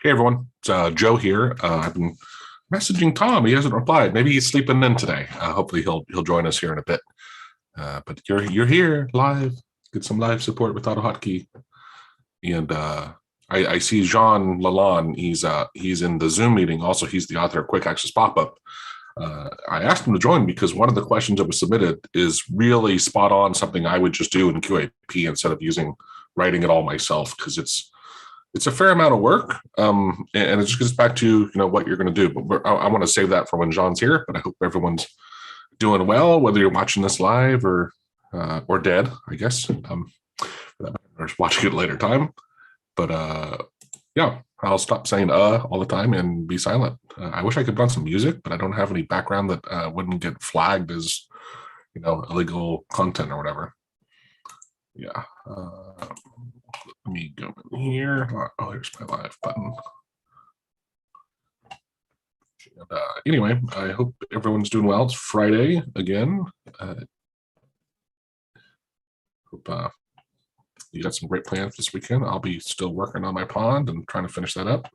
Hey everyone, it's Joe here. I've been messaging Tom. He hasn't replied. Maybe he's sleeping in today. Hopefully he'll join us here in a bit. But you're here live. Get some live support with AutoHotkey. And I see Jean Lalonde. He's in the Zoom meeting. Also, he's the author of Quick Access Pop-Up. I asked him to join because one of the questions that was submitted is really spot on, something I would just do in QAP instead of writing it all myself, because it's a fair amount of work, and it just gets back to what you're going to do. But I want to save that for when Jean's here. But I hope everyone's doing well, whether you're watching this live or dead, I guess, or watching it later time. But yeah, I'll stop saying all the time and be silent. I wish I could run some music, but I don't have any background that wouldn't get flagged as illegal content or whatever. Yeah. Let me go in here. Oh, here's my live button. And, anyway, I hope everyone's doing well. It's Friday again. Hope you got some great plans this weekend. I'll be still working on my pond and trying to finish that up.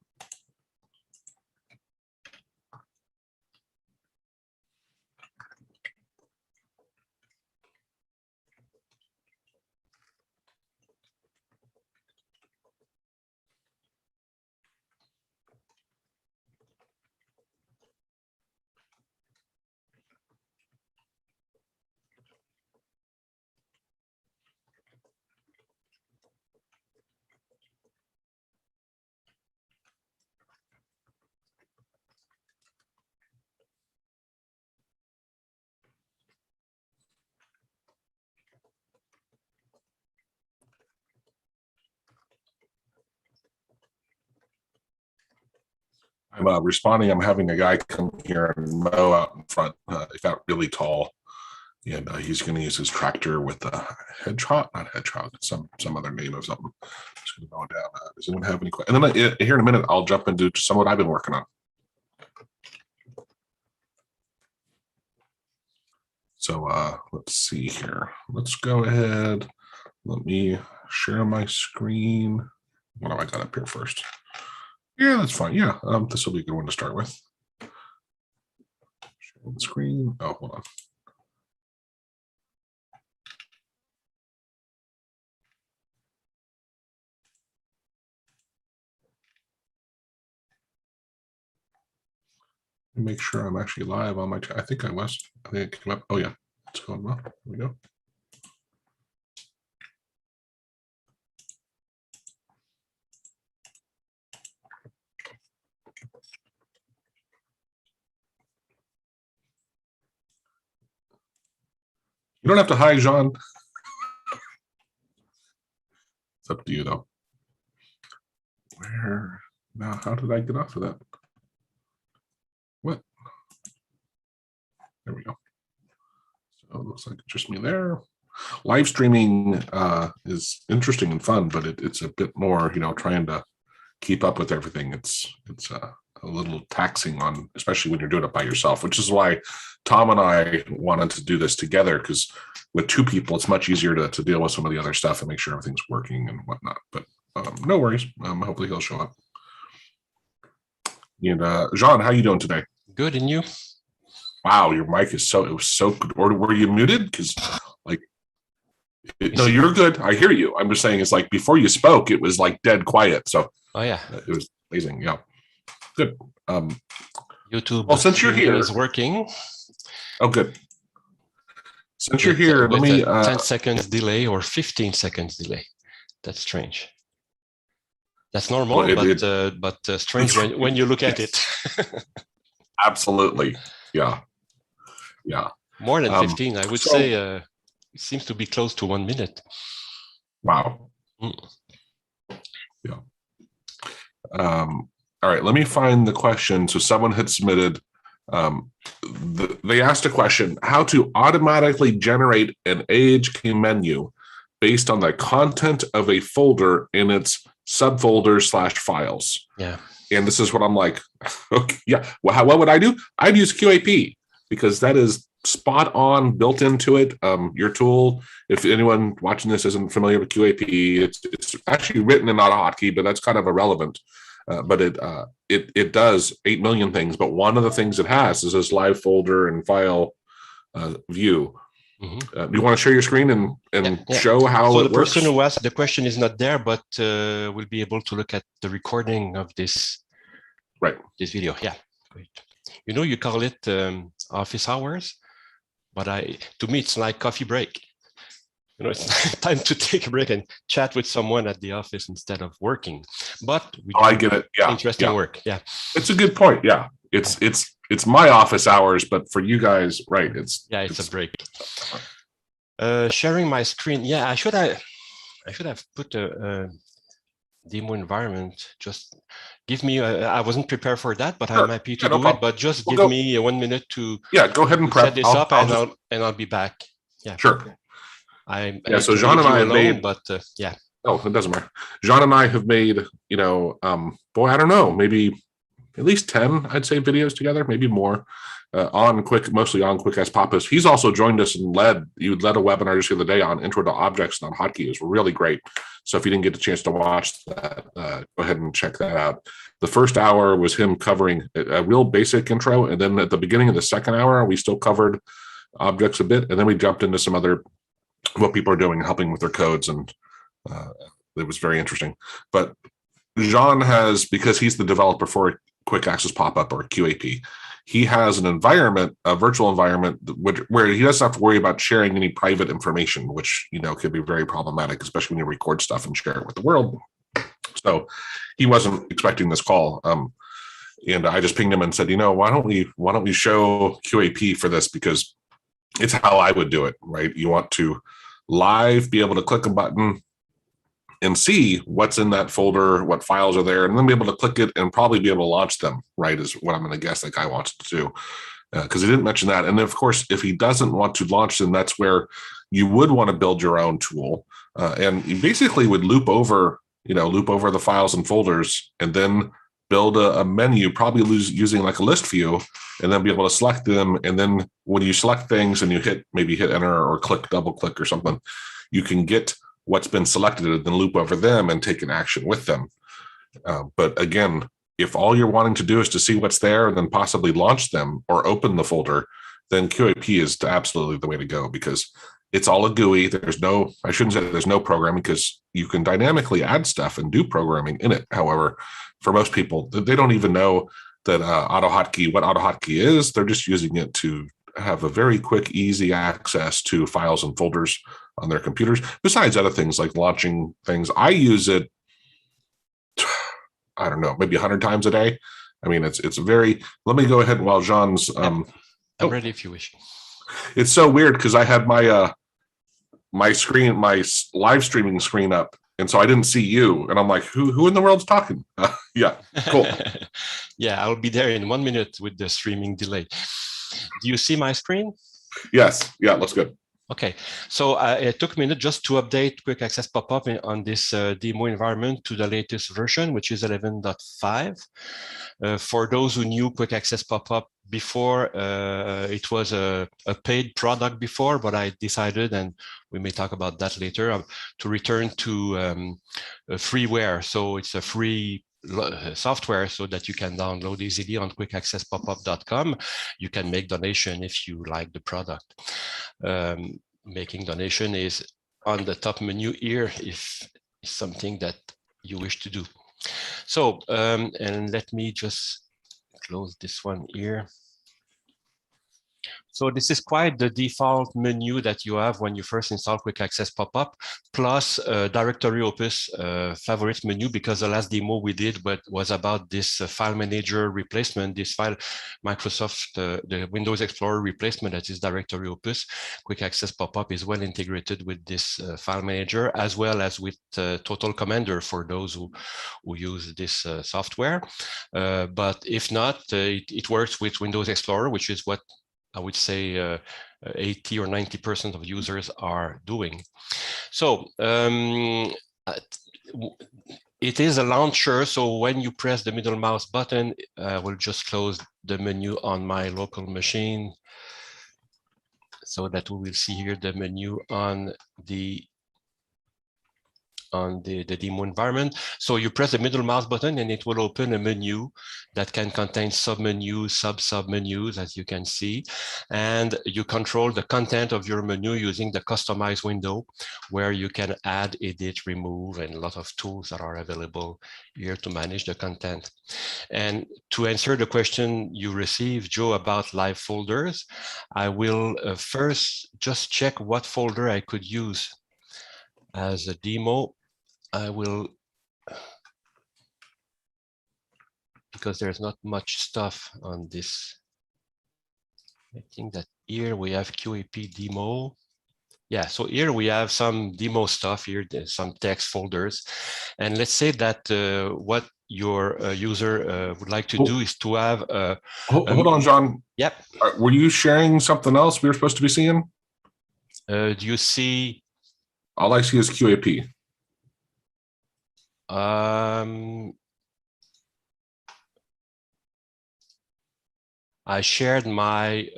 I'm responding. I'm having a guy come here and mow out in front. He got really tall, and he's going to use his tractor with a hedgehog, not hedgehog, some other name of something. Just going to go down. Does anyone have any questions? And then here in a minute, I'll jump into some of what I've been working on. So let's see here. Let's go ahead. Let me share my screen. What have I got up here first? Yeah, that's fine. Yeah, this will be a good one to start with. Share the screen. Oh, hold on. Make sure I'm actually live on my. I think I was. I think it came up. Oh yeah, it's going well. Here we go. You don't have to hide, Jean. It's up to you, though. Where now? How did I get off of that? What? There we go. So it looks like it's just me there. Live streaming is interesting and fun, but it's a bit more, trying to keep up with everything. It's a little taxing on, especially when you're doing it by yourself, which is why Tom and I wanted to do this together, because with two people, it's much easier to deal with some of the other stuff and make sure everything's working and whatnot. But no worries. Hopefully he'll show up. And Jean, how you doing today? Good, and you? Wow, your mic is it was so good. Or were you muted? Because no, you're good. I hear you. I'm just saying, it's like before you spoke, it was like dead quiet. So oh yeah, it was amazing. Yeah, good. YouTube. Well, since you're here, is working. Oh, good. Since you're here, let me 10 seconds delay or 15 seconds delay. That's strange. That's normal, well, but strange when you look at it. Absolutely. Yeah. More than 15, I would say. It seems to be close to 1 minute. Wow. Yeah. All right, let me find the question. So someone had submitted, they asked a question: how to automatically generate an AutoHotkey menu based on the content of a folder in its subfolder/files. Yeah. And this is what I'm like, okay, yeah. Well, what would I do? I'd use QAP, because that is spot on, built into it. Your tool, if anyone watching this isn't familiar with QAP, it's actually written in AutoHotkey, but that's kind of irrelevant. but it does 8 million things. But one of the things it has is this live folder and file view. Do you want to share your screen and show how so it the works? person who asked the question is not there, but we'll be able to look at the recording of this this video. Yeah, great. You know, you call it office hours, but to me it's like coffee break. You know, it's time to take a break and chat with someone at the office instead of working. But we do I get it. Yeah, interesting work. Yeah, it's a good point. Yeah, it's my office hours, but for you guys, right? It's a break. Sharing my screen. Yeah, I should have put a demo environment. Just give me. I wasn't prepared for that, but I'm happy to do it. But just give me 1 minute to go ahead and prep set this up, and I'll be back. Yeah, sure. So Jean and I have made, but Oh, it doesn't matter. Jean and I have made, boy, I don't know, maybe at least 10, I'd say, videos together, maybe more, mostly on Quick as Papas. He's also joined us and led a webinar just the other day on Intro to Objects and on AutoHotkey. It was really great. So if you didn't get a chance to watch that, go ahead and check that out. The first hour was him covering a real basic intro. And then at the beginning of the second hour, we still covered objects a bit. And then we jumped into some other, what people are doing, helping with their codes. And it was very interesting. But Jean has, because he's the developer for Quick Access Pop-Up or QAP, he has an environment, a virtual environment, where he doesn't have to worry about sharing any private information, which, could be very problematic, especially when you record stuff and share it with the world. So he wasn't expecting this call. And I just pinged him and said, why don't we show QAP for this? Because it's how I would do it, right? You want to live be able to click a button and see what's in that folder, what files are there, and then be able to click it and probably be able to launch them, right, is what I'm going to guess that guy wants to do. Because he didn't mention that. And of course, if he doesn't want to launch them, that's where you would want to build your own tool. And you basically would loop over the files and folders and then build a menu, probably using like a list view, and then be able to select them. And then when you select things and you maybe hit enter or double click or something, you can get what's been selected and then loop over them and take an action with them. But again, if all you're wanting to do is to see what's there and then possibly launch them or open the folder, then QAP is absolutely the way to go, because it's all a GUI. I shouldn't say there's no programming, because you can dynamically add stuff and do programming in it. However, for most people, they don't even know that what AutoHotkey is. They're just using it to have a very quick, easy access to files and folders on their computers, besides other things like launching things. I use it, I don't know, maybe 100 times a day. I mean, it's very, let me go ahead while Jean's, I'm ready if you wish. It's so weird because I had my live streaming screen up, and so I didn't see you, and I'm like, who in the world's talking? Yeah, cool. Yeah, I'll be there in 1 minute with the streaming delay. Do you see my screen? Yes. Yeah, looks good. Okay, so it took a minute just to update Quick Access Pop-Up on this demo environment to the latest version, which is 11.5. For those who knew Quick Access Pop-Up before, it was a paid product before, but I decided, and we may talk about that later, to return to freeware. So it's a free software so that you can download easily on quickaccesspopup.com. You can make donation if you like the product. Making donation is on the top menu here if it's something that you wish to do. So, and let me just close this one here. So this is quite the default menu that you have when you first install Quick Access Pop-Up, plus Directory Opus favorites menu, because the last demo we did was about this file manager replacement, this file Microsoft, the Windows Explorer replacement that is Directory Opus. Quick Access Pop-Up is well integrated with this file manager, as well as with Total Commander for those who use this software. But if not, it works with Windows Explorer, which is what I would say 80 or 90% of users are doing. So it is a launcher. So when you press the middle mouse button, we'll just close the menu on my local machine so that we will see here the menu on the on the demo environment. So you press the middle mouse button and it will open a menu that can contain submenus, sub-submenus, as you can see. And you control the content of your menu using the customize window, where you can add, edit, remove, and a lot of tools that are available here to manage the content. And to answer the question you received, Joe, about live folders, I will first just check what folder I could use as a demo. I will, because there's not much stuff on this. I think that here we have QAP demo. Yeah, so here we have some demo stuff here, there's some text folders. And let's say that what your user would like to do is to have a... Hold on, Jean. Yep. Were you sharing something else we were supposed to be seeing? Do you see? All I see is QAP. I shared my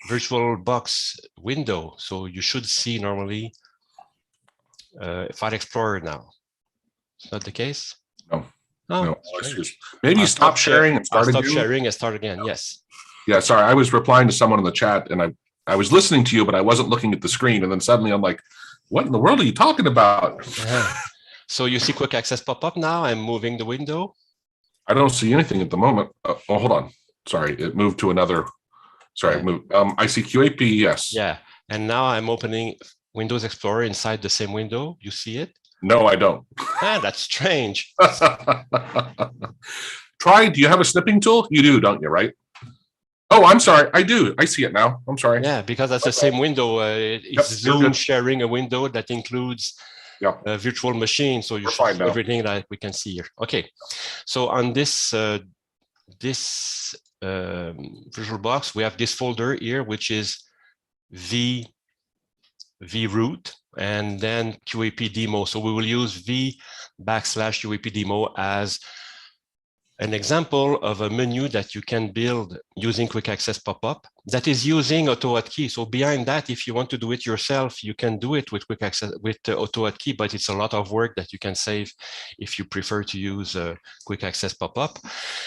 VirtualBox window, so you should see normally File Explorer now. It's not the case? No. Oh, no. Maybe stop sharing and start again. Stop sharing and start again. Yes. Yeah, sorry. I was replying to someone in the chat, and I was listening to you, but I wasn't looking at the screen. And then suddenly I'm like, "What in the world are you talking about?" So you see Quick Access pop up now. I'm moving the window. I don't see anything at the moment. Oh, hold on. Sorry, it moved to another. Sorry, moved. I see QAP. Yes. Yeah, and now I'm opening Windows Explorer inside the same window. You see it? No, I don't. That's strange. Try. Do you have a snipping tool? You do, don't you? Right? Oh, I'm sorry. I do. I see it now. I'm sorry. Yeah, because that's the same window. It's Zoom sharing a window that includes a virtual machine. So you should see everything that we can see here. Okay. So on this VirtualBox, we have this folder here, which is vroot and then QAP demo. So we will use v/QAP demo as an example of a menu that you can build using Quick Access Pop-up that is using AutoHotkey. So behind that, if you want to do it yourself, you can do it with Quick Access with AutoHotkey, but it's a lot of work that you can save if you prefer to use Quick Access Pop-up.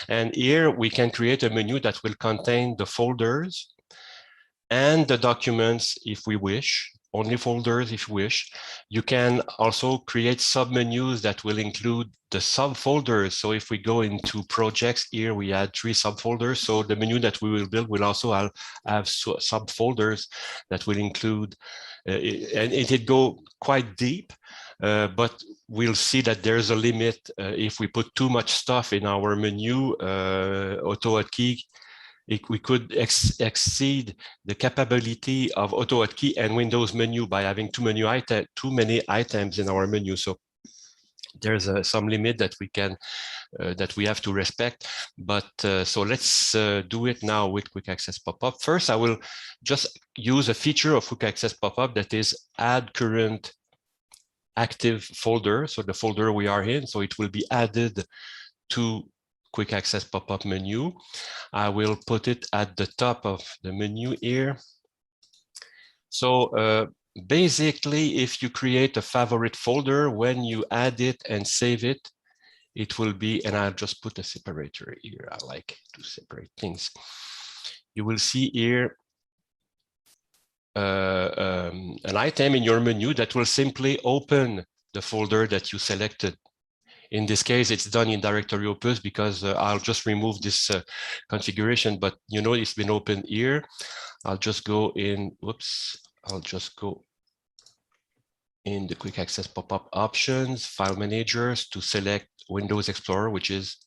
And here we can create a menu that will contain the folders and the documents if we wish. Only folders if you wish. You can also create submenus that will include the subfolders. So if we go into projects here, we add 3 subfolders. So the menu that we will build will also have subfolders that will include, and it go quite deep, but we'll see that there's a limit. If we put too much stuff in our menu, AutoHotkey, we could exceed the capability of AutoHotkey and Windows menu by having too many items in our menu. So there's some limit that we can that we have to respect. But so let's do it now with Quick Access Pop-up. First, I will just use a feature of Quick Access Pop-up that is add current active folder. So the folder we are in, so it will be added to Quick Access Pop-up menu. I will put it at the top of the menu here. So basically, if you create a favorite folder, when you add it and save it, it will be, and I'll just put a separator here. I like to separate things. You will see here an item in your menu that will simply open the folder that you selected. In this case, it's done in directory opus because I'll just remove this configuration, but you know, it's been opened here. I'll just go in, I'll just go in the Quick Access Pop-up options, file managers to select Windows Explorer, which is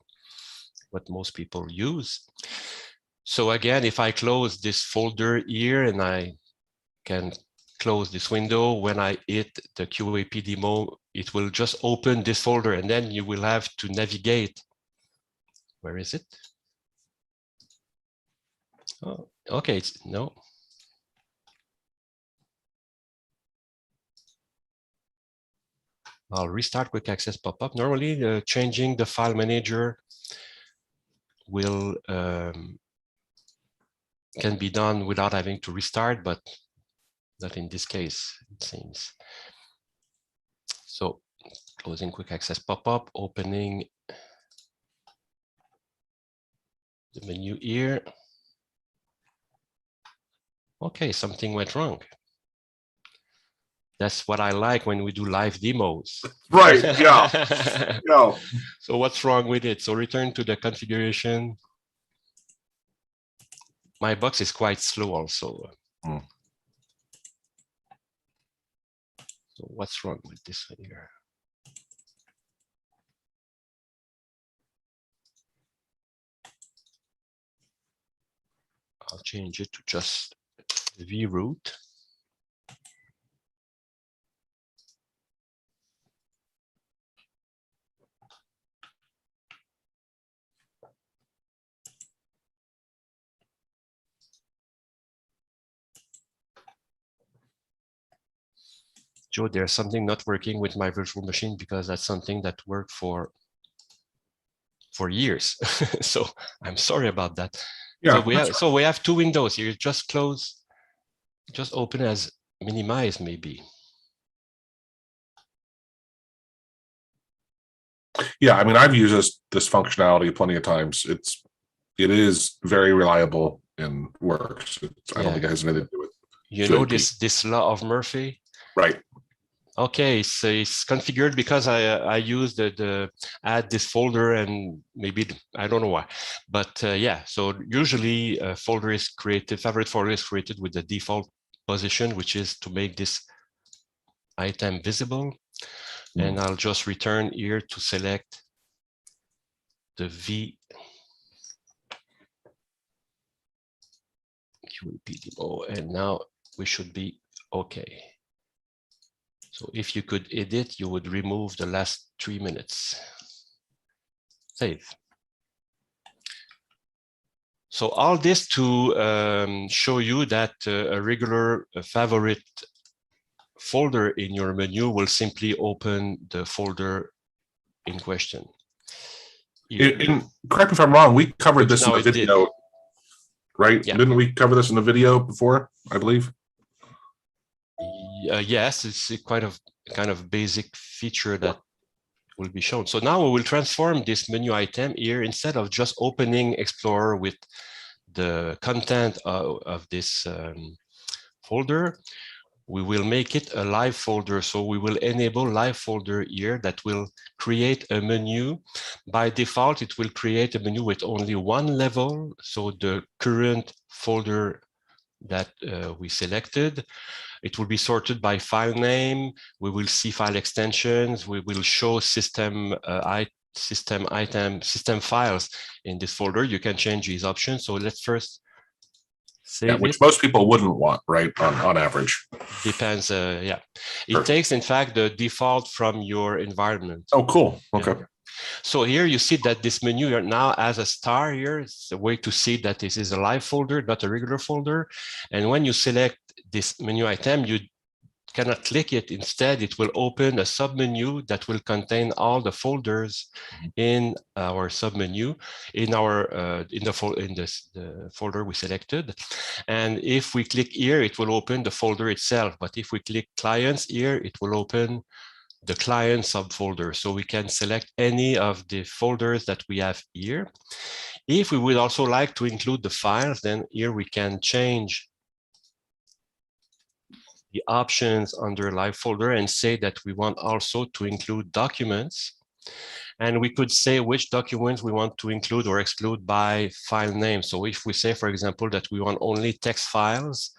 what most people use. So again, if I close this folder here and I can close this window, when I hit the QAP demo, it will just open this folder and then you will have to navigate. Where is it? Oh, okay, no. I'll restart Quick Access Pop-up. Normally, changing the file manager will can be done without having to restart, but not in this case, it seems. So closing quick access pop-up, opening the menu here. Okay, something went wrong. That's what I like when we do live demos. Right, yeah. Yeah. So what's wrong with it? So return to the configuration. My box is quite slow also. So what's wrong with this one here? I'll change it to just vroot. Joe, there's something not working with my virtual machine because that's something that worked for years. So I'm sorry about that. Yeah. So we have two windows here. Just close, just open as minimize maybe. Yeah, I mean, I've used this functionality plenty of times. It is very reliable and works. I don't think it has anything to do with you know this law of Murphy, right? Okay, so it's configured because I used the add this folder, and maybe I don't know why, but yeah. So usually a folder is created, favorite folder is created with the default position, which is to make this item visible. And I'll just return here to select the V QAP demo, and now we should be okay. So if you could edit, you would remove the last 3 minutes. Save. So all this to show you that a regular favorite folder in your menu will simply open the folder in question. Correct me if I'm wrong, we covered this in the video, right? Yeah. Didn't we cover this in the video before, I believe? Yes, it's a kind of basic feature that will be shown. So now we will transform this menu item here. Instead of just opening Explorer with the content of this folder, we will make it a live folder. So we will enable live folder here that will create a menu. By default, it will create a menu with only one level. So the current folder that we selected, it will be sorted by file name. We will see file extensions. We will show system files in this folder. You can change these options. So let's first save which most people wouldn't want, right? On average. Depends. Yeah, it takes, in fact, the default from your environment. Oh, cool. Okay. Yeah. So here you see that this menu now has a star here. It's a way to see that this is a live folder, not a regular folder. And when you select this menu item, you cannot click it. Instead, it will open a submenu that will contain all the folders in our submenu in our the folder we selected. And if we click here, it will open the folder itself. But if we click clients here, it will open the client subfolder. So we can select any of the folders that we have here. If we would also like to include the files, then here we can change the options under live folder and say that we want also to include documents. And we could say which documents we want to include or exclude by file name. So if we say, for example, that we want only text files,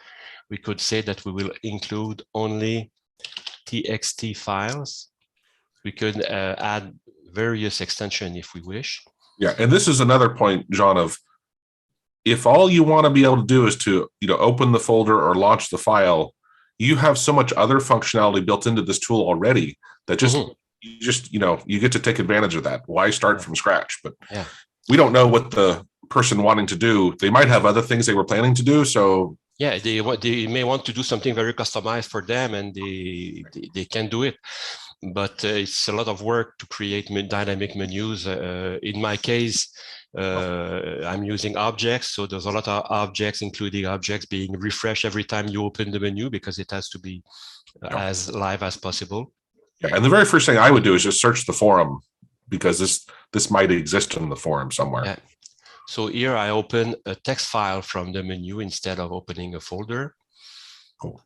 we could say that we will include only TXT files. We could add various extensions if we wish. Yeah, and this is another point, Jean, of if all you want to be able to do is to open the folder or launch the file, you have so much other functionality built into this tool already that you get to take advantage of that. Why start from scratch? But we don't know what the person wanting to do. They might have other things they were planning to do. So yeah, they may want to do something very customized for them, and they can do it. But it's a lot of work to create dynamic menus. In my case, I'm using objects. So there's a lot of objects, including objects being refreshed every time you open the menu because it has to be as live as possible. Yeah, and the very first thing I would do is just search the forum, because this might exist in the forum somewhere. Yeah. So here I open a text file from the menu instead of opening a folder. Cool.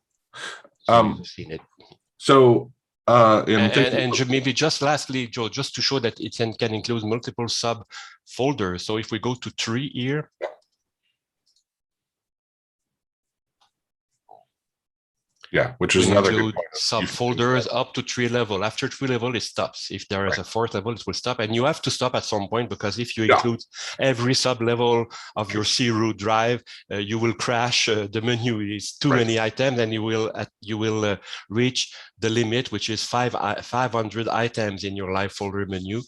So you've seen it. So and maybe just lastly, Joe, just to show that it can include multiple sub folders. So if we go to 3 here, yeah, which is another good point. Subfolders up to 3 level. After 3 level, it stops. If there is a 4th level, it will stop. And you have to stop at some point, because if you include every sub level of your C root drive, you will crash the menu. It's too many items, and you will reach the limit, which is 500 items in your live folder menu,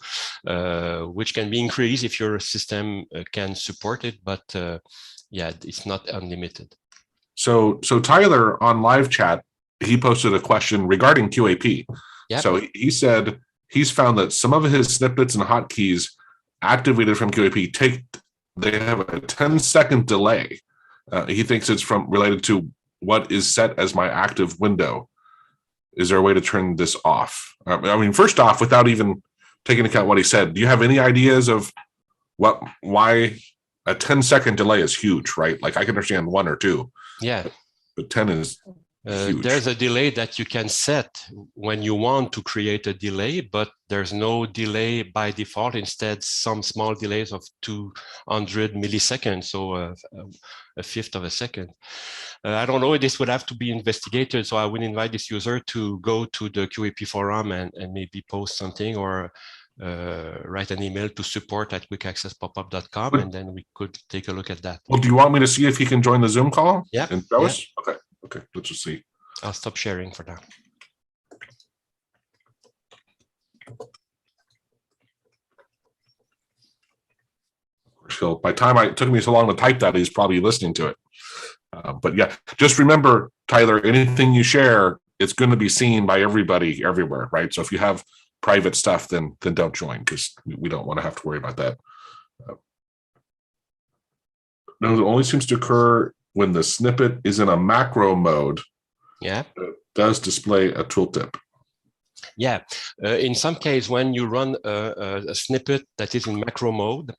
which can be increased if your system can support it. But yeah, it's not unlimited. So Tyler on live chat, he posted a question regarding QAP. Yep. So he said he's found that some of his snippets and hotkeys activated from QAP they have a 10-second delay. He thinks it's related to what is set as my active window. Is there a way to turn this off? I mean, first off, without even taking into account what he said, do you have any ideas of why a 10-second delay is huge, right? Like I can understand 1 or 2. Yeah. But 10 is huge. There's a delay that you can set when you want to create a delay, but there's no delay by default. Instead, some small delays of 200 milliseconds, so a fifth of a second. I don't know, this would have to be investigated. So I would invite this user to go to the QAP forum and maybe post something, or write an email to support@quickaccesspopup.com, and then we could take a look at that. Well, do you want me to see if he can join the Zoom call? Yeah. And show us? Okay. Let's just see. I'll stop sharing for now. So by the time it took me so long to type that, he's probably listening to it. But yeah, just remember, Tyler, anything you share, it's going to be seen by everybody everywhere, right? So if you have private stuff, then don't join, because we don't want to have to worry about that. No, it only seems to occur when the snippet is in a macro mode. Yeah. It does display a tooltip. Yeah. In some case, when you run a snippet that is in macro mode,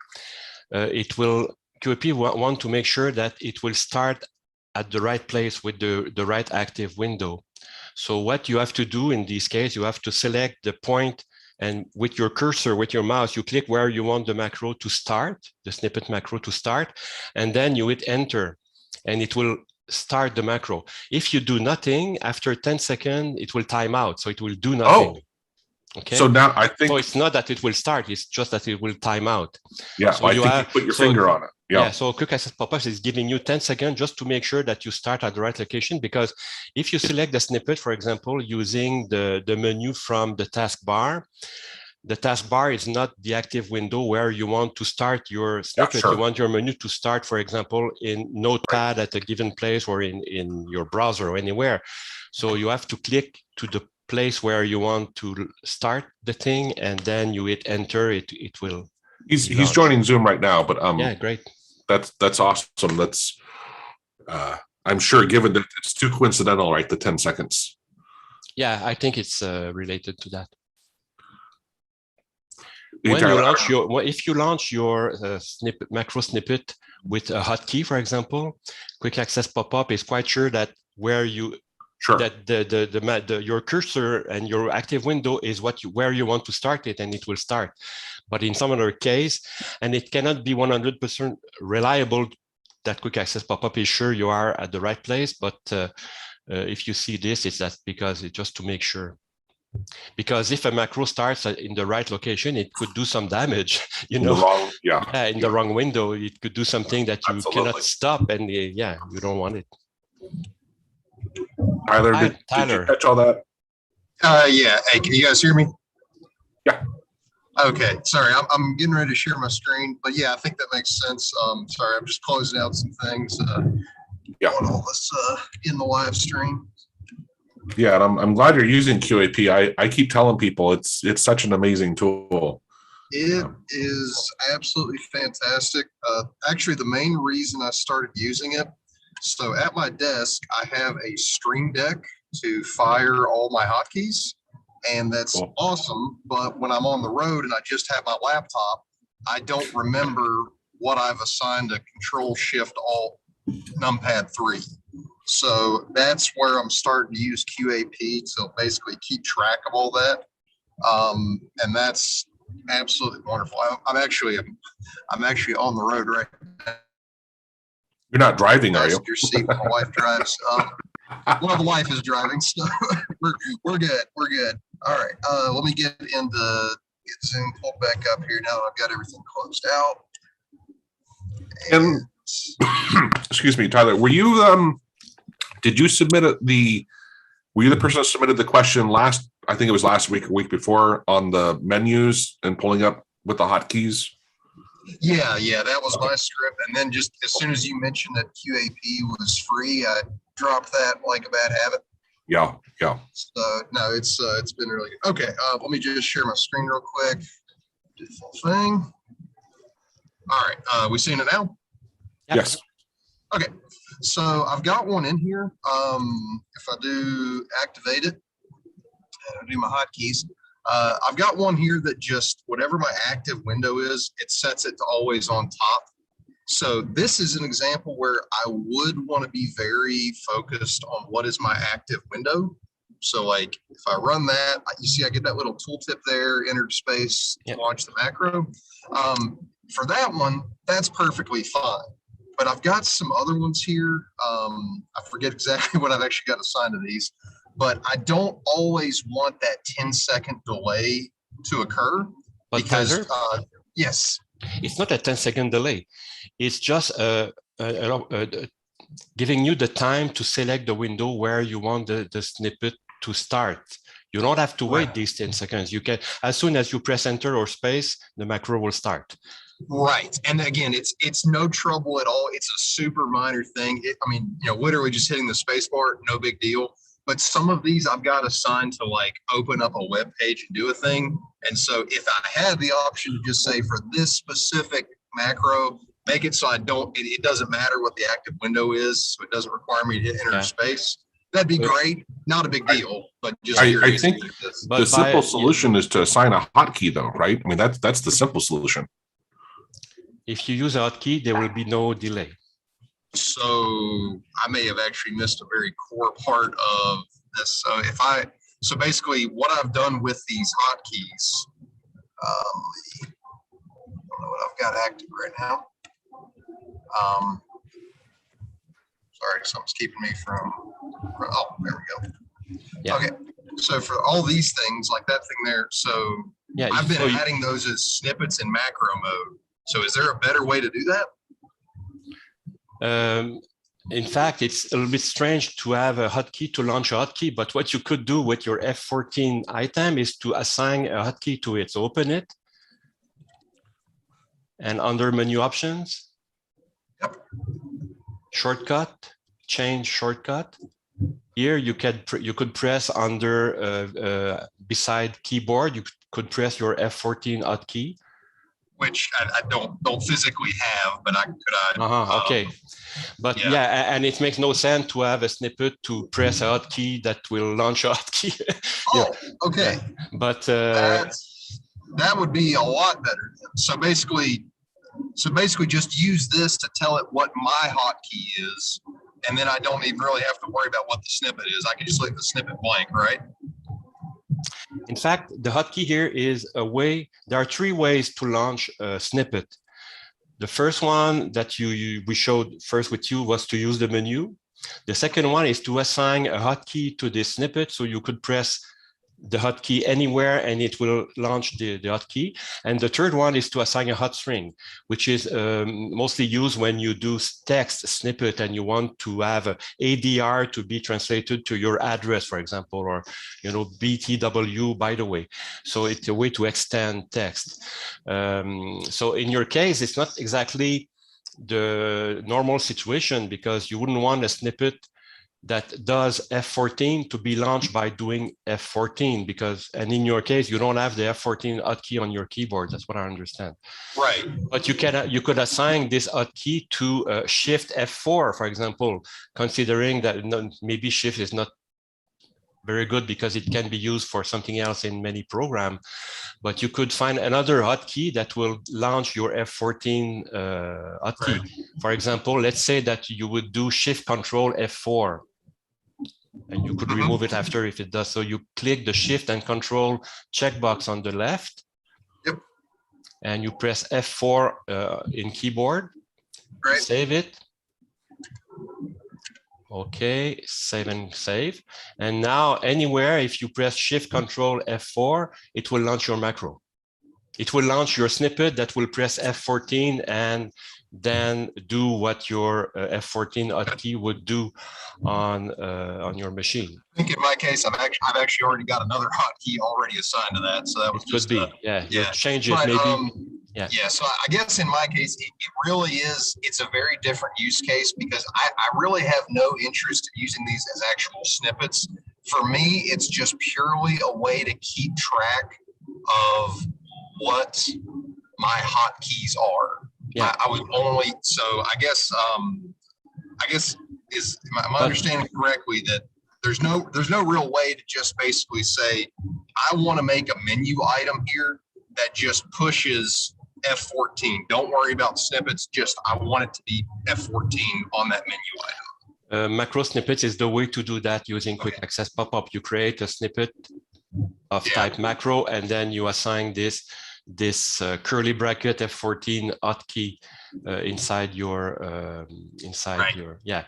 QAP want to make sure that it will start at the right place with the right active window. So what you have to do in this case, you have to select the point, and with your cursor, with your mouse, you click where you want the macro to start, the snippet macro to start, and then you hit enter, and it will start the macro. If you do nothing, after 10 seconds, it will time out, so it will do nothing. Oh. Okay. So now I think. So it's not that it will start; it's just that it will time out. Yeah, so I think you put your finger on it. Yeah. So Quick Access Pop-ups is giving you 10 seconds just to make sure that you start at the right location. Because if you select the snippet, for example, using the menu from the taskbar, the taskbar is not the active window where you want to start your snippet. Yeah, sure. You want your menu to start, for example, in Notepad at a given place, or in your browser or anywhere. So you have to click to the place where you want to start the thing, and then you hit enter. It will. He's joining Zoom right now, but yeah, great. That's awesome. That's I'm sure, given that it's too coincidental, right? The 10 seconds. Yeah, I think it's related to that. If you launch your macro snippet with a hotkey, for example, Quick Access Pop-up is quite sure that where you that your cursor and your active window is where you want to start it, and it will start. But in some other case, and it cannot be 100% reliable that Quick Access Pop-up is sure you are at the right place. But if you see this, it's because it's just to make sure. Because if a macro starts in the right location, it could do some damage, in the wrong window. It could do something that you cannot stop, and you don't want it. Tyler, did you catch all that? Yeah. Hey, can you guys hear me? Yeah. Okay. Sorry, I'm getting ready to share my screen, but yeah, I think that makes sense. Sorry, I'm just closing out some things. Yeah. On all this in the live stream. Yeah, and I'm glad you're using QAP. I keep telling people it's such an amazing tool. It is absolutely fantastic. Actually, the main reason I started using it, so at my desk, I have a Stream Deck to fire all my hotkeys. and that's Cool. awesome. But when I'm on the road and I just have my laptop, I don't remember what I've assigned to Control Shift Alt numpad 3. So that's where I'm starting to use QAP to basically keep track of all that. And that's absolutely wonderful. I'm actually on the road right now. You're not driving, are you? Passenger seat when my wife drives. Well, the wife is driving, so we're good. We're good. All right. Let me get Zoom pulled back up here now that I've got everything closed out. And excuse me, Tyler, were you did you submit were you the person that submitted the question I think it was last week or week before on the menus and pulling up with the hotkeys? Yeah, that was my script. And then just as soon as you mentioned that QAP was free, I dropped that like a bad habit. Yeah. So no, it's been really good. Okay, let me just share my screen real quick. Do the full thing. All right, we seeing it now? Yep. Yes. Okay, so I've got one in here. If I do activate it, and I do my hotkeys, I've got one here that just whatever my active window is, it sets it to always on top. So this is an example where I would want to be very focused on what is my active window. So like if I run that, you see I get that little tooltip there, enter space, launch the macro. For that one, that's perfectly fine. But I've got some other ones here. I forget exactly what I've actually got assigned to these, but I don't always want that 10-second delay to occur. But because, Tyler, yes. It's not a 10-second delay. It's just giving you the time to select the window where you want the snippet to start. You don't have to wait these 10 seconds. You can, as soon as you press enter or space, the macro will start. Right. And again, it's no trouble at all. It's a super minor thing. I mean, literally just hitting the space bar, no big deal. But some of these I've got assigned to like open up a web page and do a thing. And so if I had the option to just say for this specific macro, make it so it doesn't matter what the active window is. So it doesn't require me to enter space. That'd be great. Not a big deal, but just I think the simple solution is to assign a hotkey though, right? I mean, that's the simple solution. If you use a hotkey, there will be no delay. So I may have actually missed a very core part of this. So basically what I've done with these hotkeys, I don't know what I've got active right now. Sorry, something's keeping me from, oh, there we go. Yeah. Okay, so for all these things, like that thing there, so I've been adding those as snippets in macro mode. So is there a better way to do that? In fact, it's a little bit strange to have a hotkey to launch a hotkey, but what you could do with your F14 item is to assign a hotkey to it. So open it, and under menu options, shortcut, change shortcut. Here you could press under beside keyboard. You could press your F14 hotkey, which I don't physically have, but I could. Okay, but yeah, and it makes no sense to have a snippet to press a hotkey that will launch a hotkey. Okay. Yeah. But that would be a lot better. So basically, just use this to tell it what my hotkey is, and then I don't even really have to worry about what the snippet is. I can just leave the snippet blank, right? In fact, the hotkey here is a way. There are 3 ways to launch a snippet. The first one that we showed first with you was to use the menu. The second one is to assign a hotkey to this snippet, so you could press the hotkey anywhere and it will launch the hotkey. And the third one is to assign a hot string, which is mostly used when you do text snippet and you want to have a ADR to be translated to your address, for example, or BTW, by the way. So it's a way to extend text. So in your case, it's not exactly the normal situation, because you wouldn't want a snippet that does F14 to be launched by doing F14, and in your case, you don't have the F14 hotkey on your keyboard. That's what I understand. Right. But you could assign this hotkey to Shift F4, for example, considering that maybe Shift is not very good because it can be used for something else in many programs. But you could find another hotkey that will launch your F14 hotkey. Right. For example, let's say that you would do Shift Control F4, and you could remove it after if it does. So you click the Shift and Control checkbox on the left, Yep. and you press F4 in keyboard. Right. Save it. Okay, save and save. And now anywhere, if you press Shift Control F4, it will launch your macro. It will launch your snippet that will press F14 and then do what your F14 hotkey would do on your machine. I think in my case, I've actually already got another hotkey already assigned to that. So that was It could be, yeah. You'll change it but, maybe. Yeah, so I guess in my case, it really is, it's a very different use case because I really have no interest in using these as actual snippets. For me, it's just purely a way to keep track of what my hotkeys are. Yeah. I would only, so I guess is my understanding correctly that there's no real way to just basically say, I want to make a menu item here that just pushes F14. Don't worry about snippets. Just I want it to be F14 on that menu item. Macro snippets is the way to do that using quick access pop-up. You create a snippet of type macro, and then you assign this curly bracket F14 hotkey inside your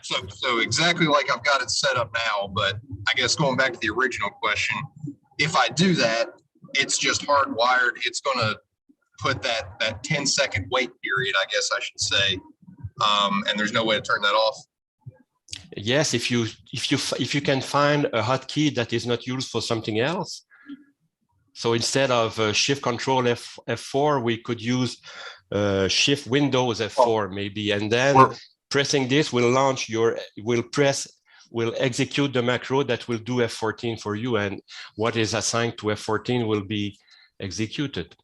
So exactly like I've got it set up now, but I guess going back to the original question, if I do that, it's just hardwired. It's going to put that 10-second wait period, I guess I should say, and there's no way to turn that off. Yes, if you can find a hotkey that is not used for something else. So instead of Shift Control F4, we could use Shift Windows F4 maybe, and then pressing this will launch will execute the macro that will do F14 for you, and what is assigned to F14 will be executed.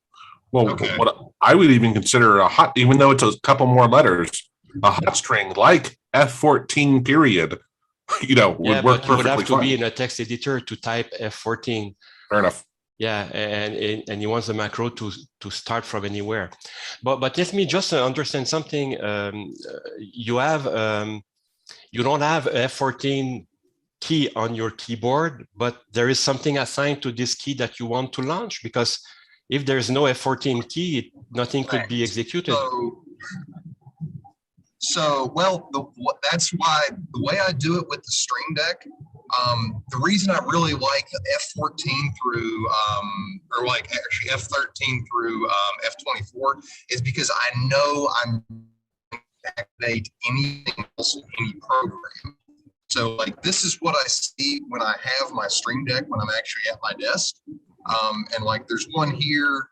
Well, what I would even consider a hot, even though it's a couple more letters, a hot string like F14 period, would work perfectly fine. You would have to be in a text editor to type F14. Fair enough. Yeah, and you want the macro to start from anywhere. But let me just understand something. You don't have F14 key on your keyboard, but there is something assigned to this key that you want to launch, because if there's no F14 key, nothing could be executed. That's why the way I do it with the Stream Deck, the reason I really like the F14 through, or like actually F13 through F24 is because I know I'm going to activate anything else in any program. So like this is what I see when I have my Stream Deck when I'm actually at my desk. And like there's one here,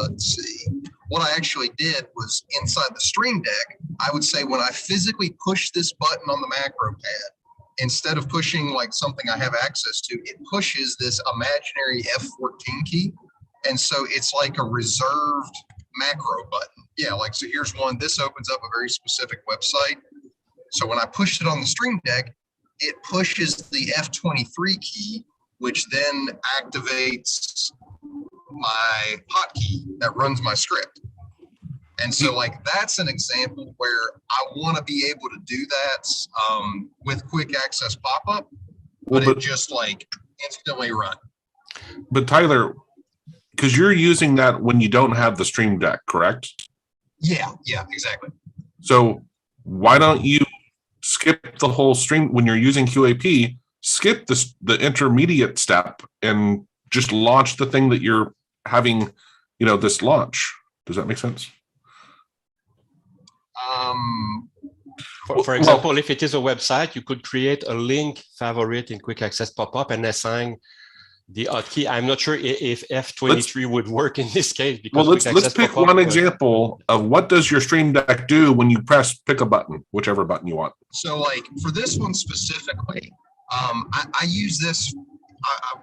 let's see. What I actually did was inside the Stream Deck, I would say when I physically push this button on the macro pad, instead of pushing like something I have access to, it pushes this imaginary F14 key. And so it's like a reserved macro button. Yeah, like, so here's one. This opens up a very specific website. So when I push it on the Stream Deck, it pushes the F23 key, which then activates my hotkey that runs my script. And so like, that's an example where I want to be able to do that with quick access pop-up, but it just like instantly run. But Tyler, because you're using that when you don't have the Stream Deck, correct? Yeah, exactly. So why don't you skip the whole stream when you're using QAP, skip the intermediate step and just launch the thing that you're having, this launch. Does that make sense? For example, if it is a website, you could create a link favorite in quick access pop-up and assign the hotkey. I'm not sure if F23 would work in this case. Because let's pick one example of what does your Stream Deck do when you pick a button, whichever button you want. So like for this one specifically, I use this,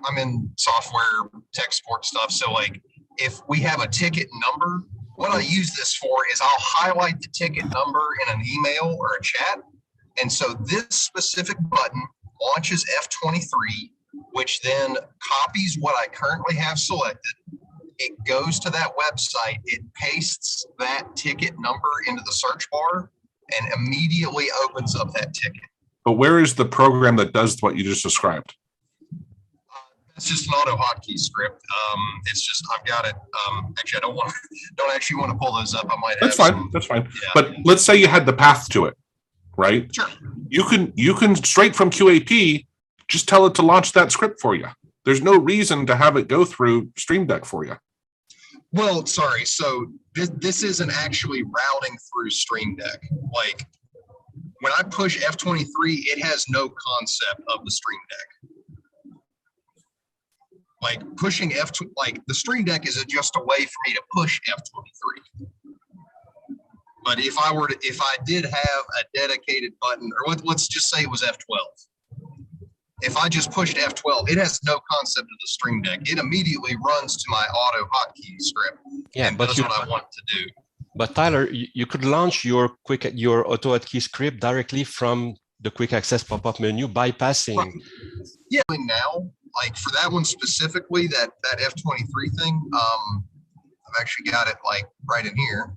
I'm in software tech support stuff. So like if we have a ticket number, what I use this for is I'll highlight the ticket number in an email or a chat. And so this specific button launches F23. which then copies what I currently have selected. It goes to that website, it pastes that ticket number into the search bar and immediately opens up that ticket. But where is the program that does what you just described? It's just an AutoHotkey script. It's just, I've got it. Actually, don't actually want to pull those up. I might have. That's fine. Some, that's fine. yeah. But let's say you had the path to it, right? Sure. You can straight from QAP just tell it to launch that script for you. There's no reason to have it go through Stream Deck for you. Well, sorry. So this isn't actually routing through Stream Deck. Like when I push F23, it has no concept of the Stream Deck. Like pushing like the Stream Deck is just a way for me to push F23. But if I did have a dedicated button, or let's just say it was F12. If I just pushed F12, it has no concept of the Stream Deck. It immediately runs to my AutoHotkey script and does what I want it to do. But Tyler, you could launch your AutoHotkey script directly from the quick access pop-up menu, bypassing. Right. Yeah, now, like for that one specifically, that F23 thing, I've actually got it like right in here.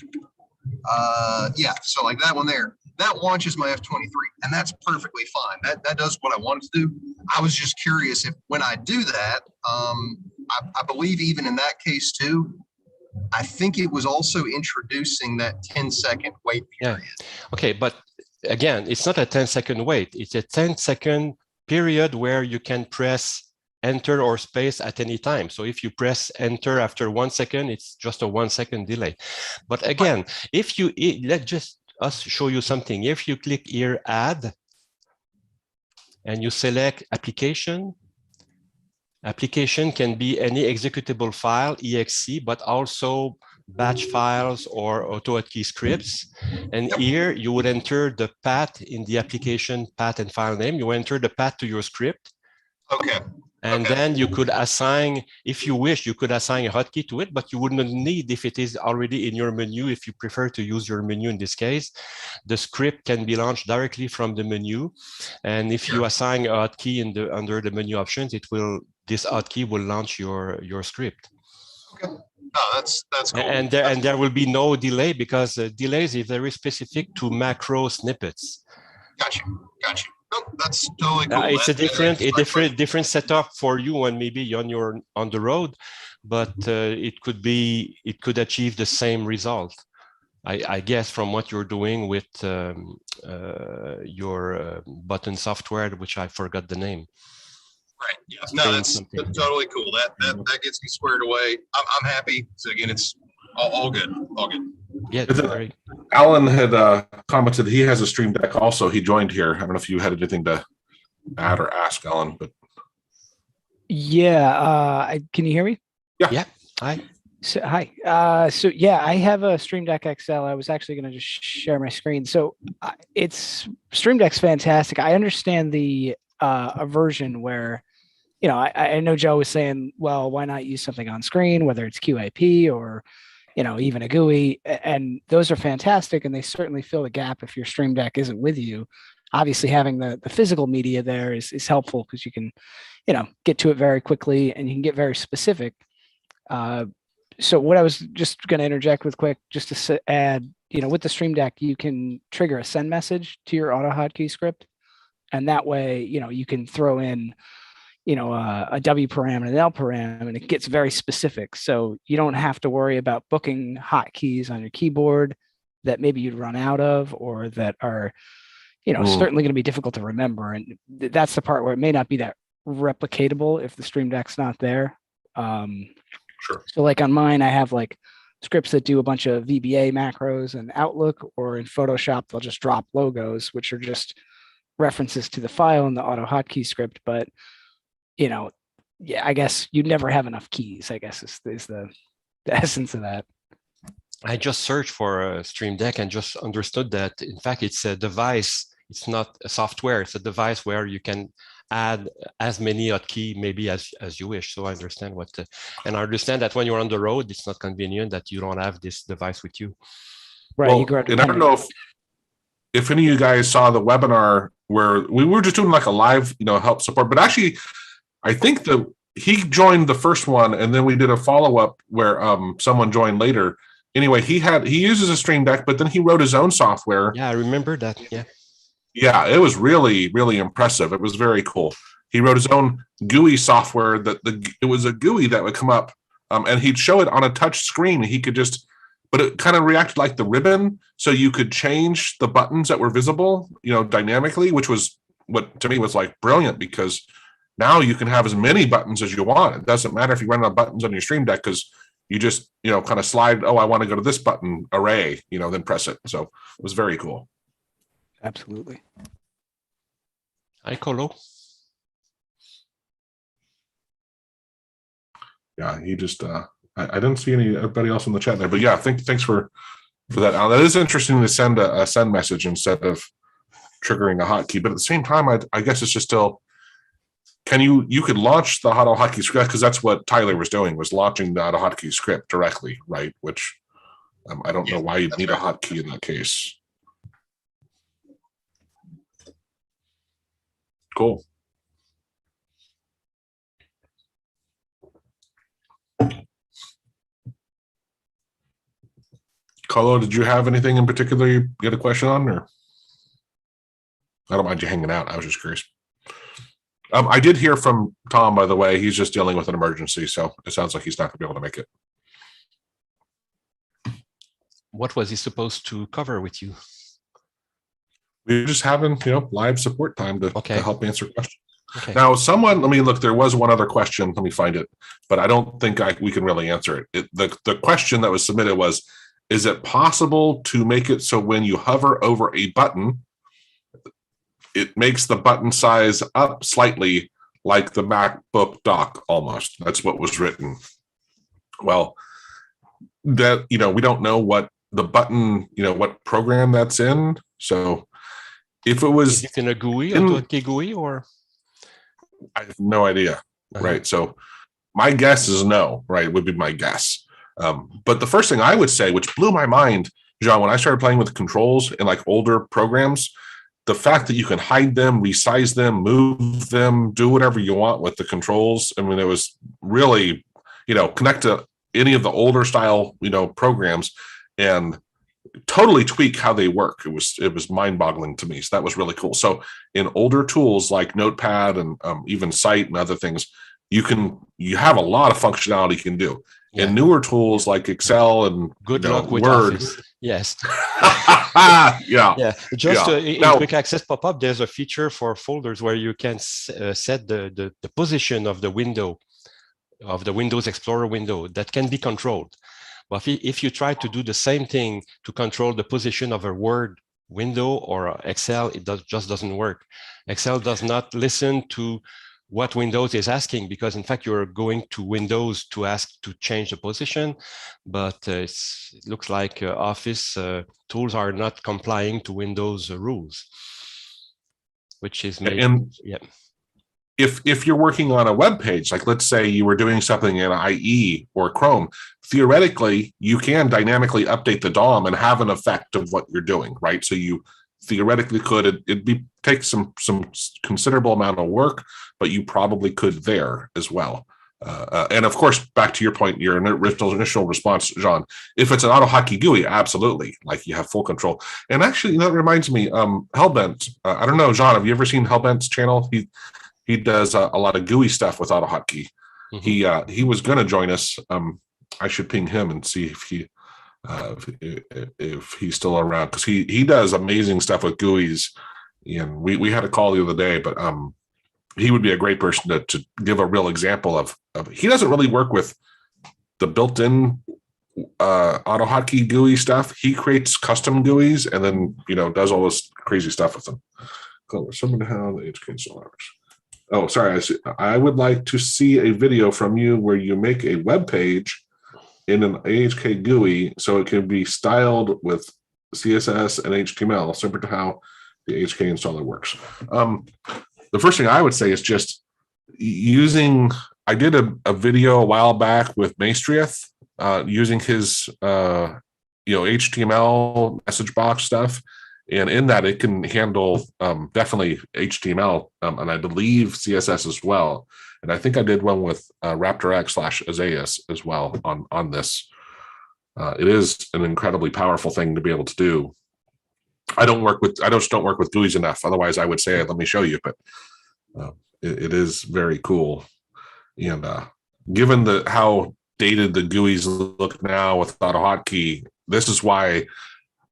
Yeah, so like that one there, that launches my F23, and that's perfectly fine. That does what I want it to do. I was just curious if when I do that, I believe even in that case too, I think it was also introducing that 10-second wait period. Yeah. Okay, but again, it's not a 10-second wait. It's a 10-second period where you can press enter or space at any time. So if you press enter after 1 second, it's just a 1 second delay. But again, if you, let's just us show you something. If you click here, add, and you select application, application can be any executable file, exe, but also batch files or AutoHotkey scripts. And here you would enter the path in the application path and file name. You enter the path to your script. Okay. And then you could assign, if you wish, you could assign a hotkey to it, but you wouldn't need if it is already in your menu. If you prefer to use your menu in this case, the script can be launched directly from the menu. And if you assign a hotkey under the menu options, this hotkey will launch your script. Okay. Oh, that's cool. And there will be no delay, because delays is very specific to macro snippets. Gotcha. Oh, that's totally cool. It's a different setup for you when maybe you're on the road, but it could achieve the same result. I guess from what you're doing with your button software, which I forgot the name. Right. Yeah. No, that's totally cool. That gets me squared away. I'm happy. So again, it's all good. All good. Yeah. Alan had commented he has a Stream Deck also. He joined here. I don't know if you had anything to add or ask, Alan, but yeah. Can you hear me? Yeah. Hi. So, hi. So yeah, I have a Stream Deck XL. I was actually going to just share my screen. So Stream Deck's fantastic. I understand the aversion where, you know, I know Joe was saying, well, why not use something on screen, whether it's QAP or, you know, even a GUI, and those are fantastic. And they certainly fill the gap if your Stream Deck isn't with you. Obviously having the physical media there is helpful, because you can, you know, get to it very quickly and you can get very specific. So what I was just going to interject with quick, just to add, you know, with the Stream Deck, you can trigger a send message to your AutoHotkey script. And that way, you know, you can throw in, you know, a W param and an L param, and it gets very specific. So you don't have to worry about booking hotkeys on your keyboard that maybe you'd run out of, or that are, you know, certainly going to be difficult to remember. And that's the part where it may not be that replicatable if the Stream Deck's not there. Sure. So like on mine, I have like scripts that do a bunch of VBA macros in Outlook, or in Photoshop, they'll just drop logos, which are just references to the file in the AutoHotkey script. But, you know, yeah, I guess you'd never have enough keys, I guess is the essence of that. I just searched for a Stream Deck and just understood that, in fact, it's a device. It's not a software. It's a device where you can add as many hotkey maybe as you wish. So I understand and I understand that when you're on the road, it's not convenient that you don't have this device with you. Right. Well, and I don't know if any of you guys saw the webinar where we were just doing like a live, you know, help support, but actually I think he joined the first one, and then we did a follow-up where someone joined later. Anyway, he uses a Stream Deck, but then he wrote his own software. Yeah, I remember that. Yeah. Yeah, it was really, really impressive. It was very cool. He wrote his own GUI software it was a GUI that would come up, and he'd show it on a touch screen. He could but it kind of reacted like the ribbon, so you could change the buttons that were visible, dynamically, which was what to me was like brilliant, because now you can have as many buttons as you want. It doesn't matter if you run out of buttons on your Stream Deck, because you just, kind of slide, I want to go to this button array, then press it. So it was very cool. Absolutely. Hi, Colo. Yeah, he just, I didn't see anybody else in the chat there, but yeah, thanks for that. Now, that is interesting to send a send message instead of triggering a hotkey, but at the same time, I guess it's just still, you could launch the AutoHotkey script, because that's what Tyler was doing, was launching the AutoHotkey script directly, right? Which I don't know why you'd need a hotkey in that case. Cool. Carlo, did you have anything in particular you had a question on, or? I don't mind you hanging out. I was just curious. I did hear from Tom, by the way. He's just dealing with an emergency, so it sounds like he's not going to be able to make it. What was he supposed to cover with you? We were just having, live support time to help answer questions. Okay. Now, let me look. There was one other question. Let me find it, but I don't think we can really answer it. The question that was submitted was, is it possible to make it so when you hover over a button, it makes the button size up slightly, like the MacBook dock almost? That's what was written. Well, that, we don't know what the button, what program that's in. So if it was in a GUI, AutoHotkey GUI, or? I have no idea. Right. So my guess is no, right? Would be my guess. But the first thing I would say, which blew my mind, Jean, when I started playing with controls in like older programs, the fact that you can hide them, resize them, move them, do whatever you want with the controls. I mean, it was really, connect to any of the older style, programs and totally tweak how they work. It was mind-boggling to me. So that was really cool. So in older tools like Notepad and even Cite and other things, you have a lot of functionality you can do. Yeah. In newer tools like Excel and good luck with Word. Office. Yes. Yeah. Just in Quick Access pop-up, there's a feature for folders where you can set the position of the window, of the Windows Explorer window, that can be controlled. But if you try to do the same thing to control the position of a Word window or Excel, it just doesn't work. Excel does not listen to what Windows is asking, because in fact you're going to Windows to ask to change the position, but it looks like Office tools are not complying to Windows rules, which is maybe, If you're working on a web page, like let's say you were doing something in IE or Chrome, theoretically you can dynamically update the DOM and have an effect of what you're doing, right? So you theoretically could. It'd take some considerable amount of work, but you probably could there as well. And of course, back to your point, your initial response, Jean, if it's an AutoHotkey GUI, absolutely, like you have full control. And actually, that reminds me, Hellbent. I don't know, Jean, have you ever seen Hellbent's channel? He does a lot of GUI stuff with AutoHotkey. Mm-hmm. He was going to join us. I should ping him and see if he's still around, because he does amazing stuff with GUIs. And we had a call the other day, but he would be a great person to give a real example of. He doesn't really work with the built-in AutoHotkey GUI stuff. He creates custom GUIs and then does all this crazy stuff with them. Somehow the HK installers. Oh, sorry. I would like to see a video from you where you make a web page in an AHK GUI so it can be styled with CSS and HTML, similar to how the HK installer works. The first thing I would say is just using. I did a video a while back with Maestriath using his HTML message box stuff. And in that, it can handle definitely HTML and I believe CSS as well. And I think I did one with RaptorX/Azaleas as well on this. It is an incredibly powerful thing to be able to do. I just don't work with GUIs enough. Otherwise, I would say, let me show you. But it is very cool. And given how dated the GUIs look now with AutoHotkey, this is why.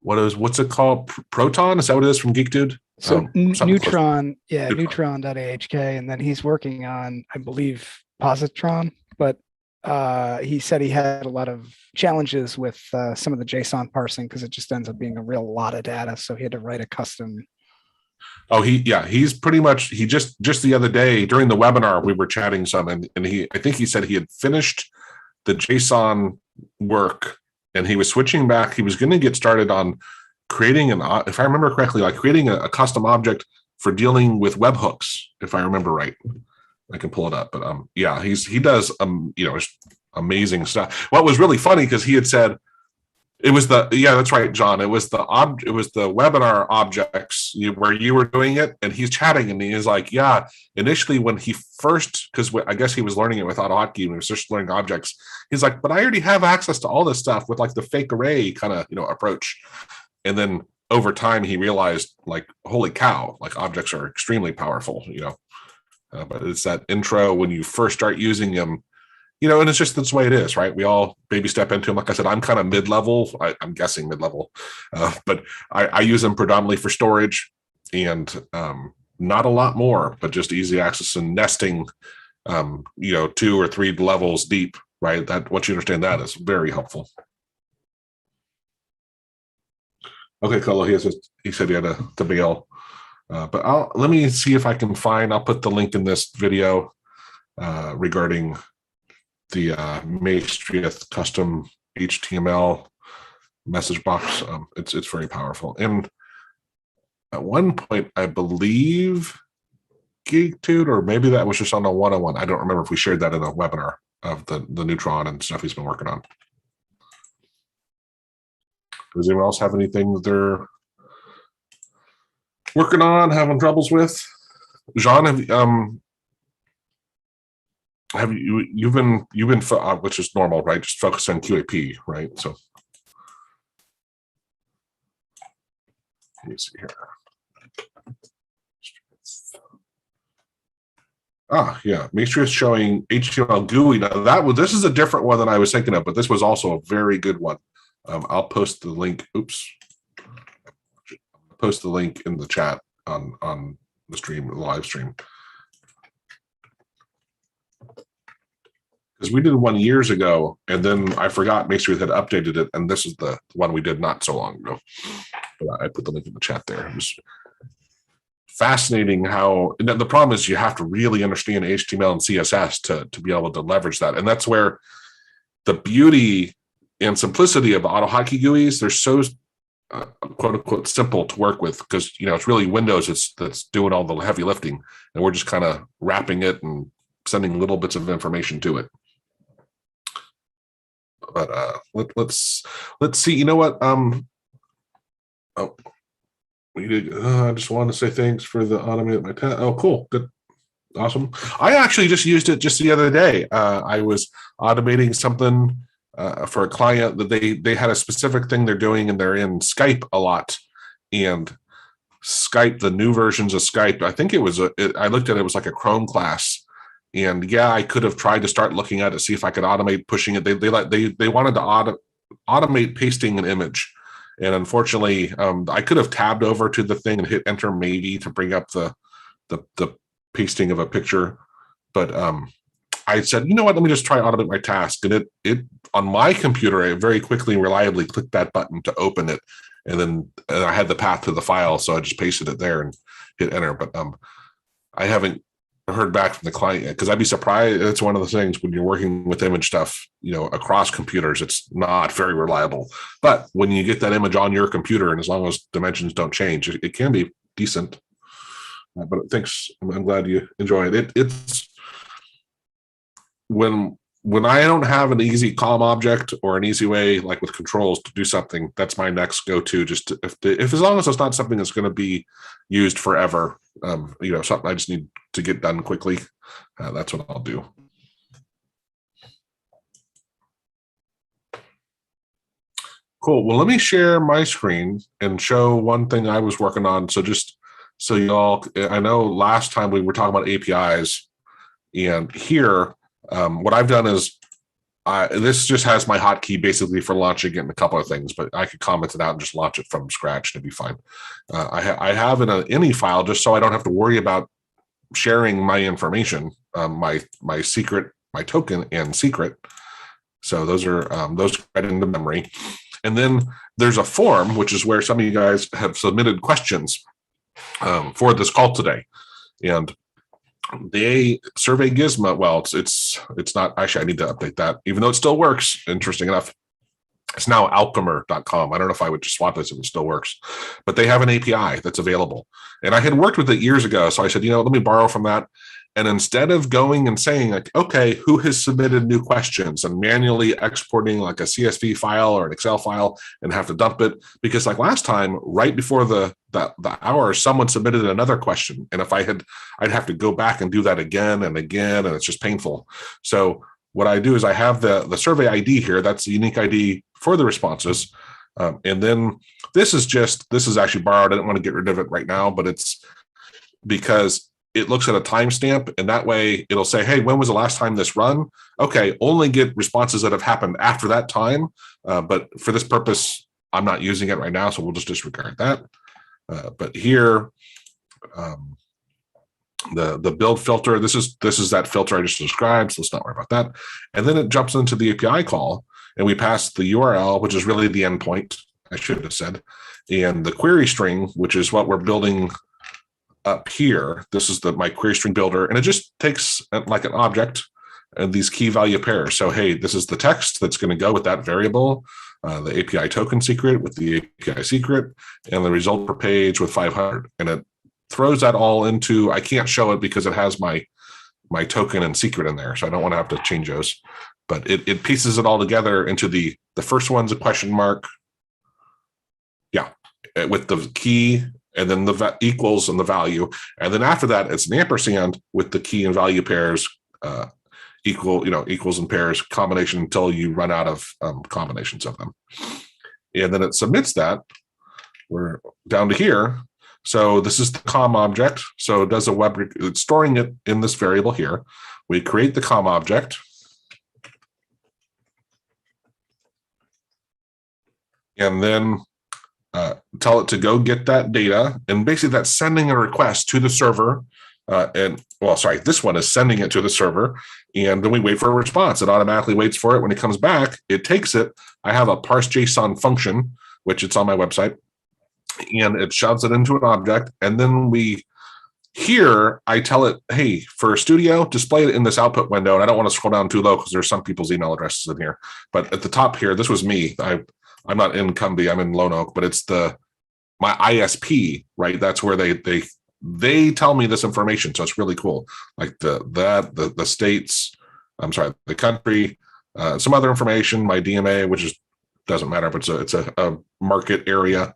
What's it called? Proton? Is that what it is from Geek Dude? So Neutron, Neutron. Neutron.ahk, and then he's working on, I believe, Positron, but he said he had a lot of challenges with some of the JSON parsing because it just ends up being a real lot of data. So he had to write a custom. Oh, he's pretty much, he just the other day during the webinar, we were chatting some, and I think he said he had finished the JSON work and he was switching back. He was going to get started on creating if I remember correctly, like creating a custom object for dealing with webhooks, if I remember right. I can pull it up, but yeah, he does amazing stuff. What was really funny because he had said it was that's right, John. It was the webinar objects where you were doing it, and he's chatting, and he is like, yeah. Initially, when he first, because I guess he was learning it with AutoHotkey when he was just learning objects, he's like, but I already have access to all this stuff with like the fake array kind of approach. And then over time, he realized, like, holy cow, like objects are extremely powerful, but it's that intro when you first start using them, and it's just that's the way it is, right? We all baby step into them. Like I said, I'm kind of mid-level. I'm guessing mid-level, but I use them predominantly for storage and not a lot more, but just easy access and nesting, 2 or 3 levels deep, right? That once you understand that is very helpful. Okay, Colo, he said he had to bail, but let me see if I can find. I'll put the link in this video regarding the Maestricht custom HTML message box. It's very powerful. And at one point, I believe Geek Dude, or maybe that was just on a 101. I don't remember if we shared that in a webinar of the Neutron and stuff he's been working on. Does anyone else have anything that they're working on, having troubles with? Jean, you've been which is normal, right? Just focus on QAP, right? So let me see here. Yeah, Maestricht is showing HTML GUI. Now this is a different one than I was thinking of, but this was also a very good one. I'll post the link. Oops. Post the link in the chat on the stream, the live stream. Because we did one years ago, and then I forgot Maestricht had updated it, and this is the one we did not so long ago. But I put the link in the chat there. It was fascinating how the problem is you have to really understand HTML and CSS to be able to leverage that, and that's where the beauty and simplicity of AutoHotkey GUIs, they're so quote unquote simple to work with because it's really Windows that's doing all the heavy lifting, and we're just kind of wrapping it and sending little bits of information to it. But let's see. You know what? I just wanted to say thanks for the automate my task. Oh, cool, good, awesome. I actually just used it just the other day. I was automating something for a client that they had a specific thing they're doing, and they're in Skype a lot. And Skype, the new versions of Skype, I think it was I looked at it was like a Chrome class. And yeah, I could have tried to start looking at it, see if I could automate pushing it. They wanted to automate pasting an image, and unfortunately, I could have tabbed over to the thing and hit enter maybe to bring up the pasting of a picture, but I said, you know what? Let me just try automate my task, and it on my computer, I very quickly and reliably clicked that button to open it, and then I had the path to the file, so I just pasted it there and hit enter. But I haven't heard back from the client yet, because I'd be surprised. It's one of the things when you're working with image stuff, across computers, it's not very reliable. But when you get that image on your computer, and as long as dimensions don't change, it can be decent. But thanks. I'm glad you enjoyed it. It's when I don't have an easy COM object or an easy way, like with controls, to do something, that's my next go-to. Just if as long as it's not something that's going to be used forever, something I just need to get done quickly. That's what I'll do. Cool. Well, let me share my screen and show one thing I was working on. So just so y'all, I know last time we were talking about APIs, and here, what I've done is this just has my hotkey basically for launching it and a couple of things, but I could comment it out and just launch it from scratch and it'd be fine. I have in an ini file just so I don't have to worry about sharing my information, my secret, my token and secret. So those are those right into memory. And then there's a form, which is where some of you guys have submitted questions for this call today. And the survey gizmo, well, it's not, actually I need to update that, even though it still works, interesting enough. It's now alchemer.com. I don't know if I would just swap this if it still works, but they have an API that's available. And I had worked with it years ago. So I said, let me borrow from that. And instead of going and saying like, okay, who has submitted new questions and manually exporting like a CSV file or an Excel file and have to dump it, because like last time, right before the hour, someone submitted another question. And if I'd have to go back and do that again and again, and it's just painful. So what I do is I have the survey ID here. That's the unique ID for the responses. And then this is actually borrowed. I didn't want to get rid of it right now, but it's because it looks at a timestamp, and that way it'll say, hey, when was the last time this run? Okay, only get responses that have happened after that time. But for this purpose, I'm not using it right now, so we'll just disregard that. But here, the build filter, this is that filter I just described, so let's not worry about that. And then it jumps into the API call, and we pass the URL, which is really the endpoint, I should have said, and the query string, which is what we're building up here. This is my query string builder, and it just takes like an object and these key value pairs. So, hey, this is the text that's going to go with that variable, the API token secret with the API secret, and the result per page with 500. And it throws that all into, I can't show it because it has my token and secret in there. So I don't want to have to change those, but it pieces it all together into the first one's a question mark. Yeah. With the key, and then the equals and the value. And then after that, it's an ampersand with the key and value pairs, equals and pairs combination until you run out of combinations of them. And then it submits that. We're down to here. So this is the COM object. So it does it's storing it in this variable here. We create the COM object. And then tell it to go get that data. And basically that's sending a request to the server. This one is sending it to the server. And then we wait for a response. It automatically waits for it. When it comes back, it takes it. I have a parse JSON function, which it's on my website. And it shoves it into an object. And then I tell it, hey, for Studio, display it in this output window. And I don't want to scroll down too low because there's some people's email addresses in here. But at the top here, this was me. I'm not in Cumbie, I'm in Lone Oak, but it's my ISP, right? That's where they tell me this information. So it's really cool. Like the states, the country, some other information, my DMA, which doesn't matter, but it's a market area.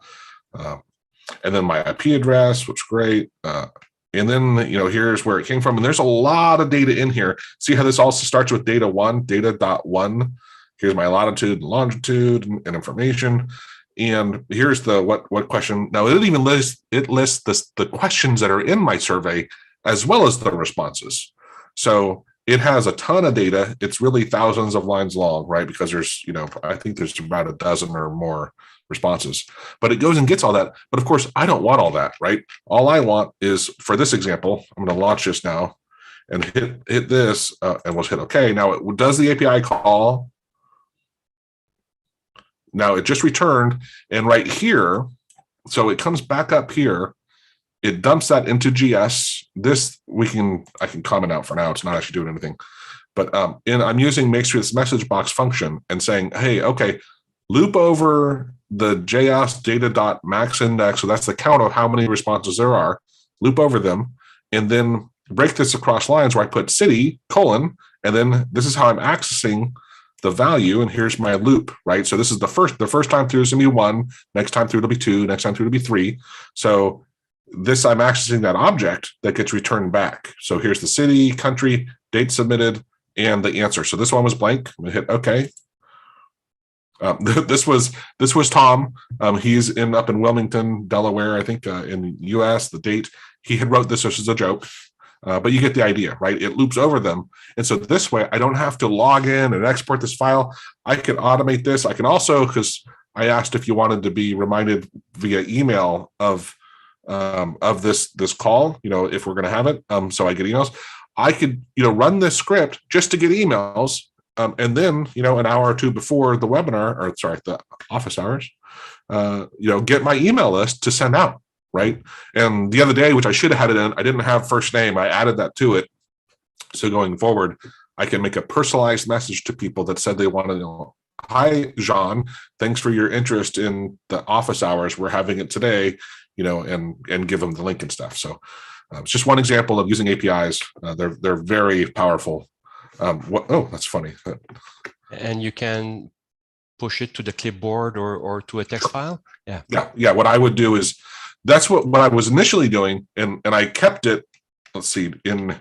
And then my IP address, which is great. And then, here's where it came from. And there's a lot of data in here. See how this also starts with data.1. Here's my latitude and longitude and information. And here's the what question. Now it even lists the questions that are in my survey as well as the responses. So it has a ton of data. It's really thousands of lines long, right? Because there's, I think there's about a dozen or more responses, but it goes and gets all that. But of course, I don't want all that, right? All I want is, for this example, I'm going to launch this now and hit this and we'll hit OK. Now it does the API call. Now it just returned, and right here, so it comes back up here, it dumps that into GS. This I can comment out for now. It's not actually doing anything, but I'm using makes this message box function and saying, hey, okay, loop over the JS data.max index. So that's the count of how many responses there are, loop over them, and then break this across lines where I put city, and then this is how I'm accessing the value, and here's my loop, right? So this is the first time through is gonna be 1, next time through it'll be 2, next time through it'll be 3. So this, I'm accessing that object that gets returned back. So here's the city, country, date submitted, and the answer. So this one was blank. I'm gonna hit OK. This was Tom. He's up in Wilmington, Delaware, I think, in the US. The date he had wrote this as a joke, but you get the idea, right? It loops over them, and so this way I don't have to log in and export this file. I can automate this. I can also, because I asked if you wanted to be reminded via email of this call, if we're going to have it. So I get emails. I could run this script just to get emails. And then, an hour or two before the webinar, or sorry, the office hours, get my email list to send out, right? And the other day, which I should have had it in, I didn't have first name. I added that to it. So going forward, I can make a personalized message to people that said they want to know, hi, Jean, thanks for your interest in the office hours. We're having it today, and give them the link and stuff. So it's just one example of using APIs. They're very powerful. Oh, that's funny. And you can push it to the clipboard or to a text file. Yeah. What I would do is, that's what I was initially doing, and I kept it. Let's see, in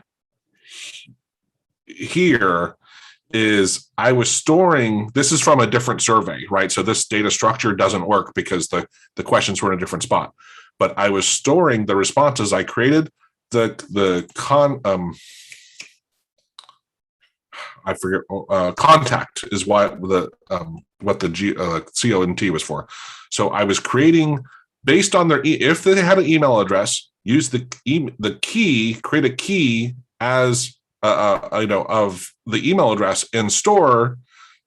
here is I was storing. This is from a different survey, right? So this data structure doesn't work because the questions were in a different spot. But I was storing the responses I created. I forget. Contact is what the CONT was for. So I was creating based on their if they had an email address, use the key, create a key as of the email address, and store.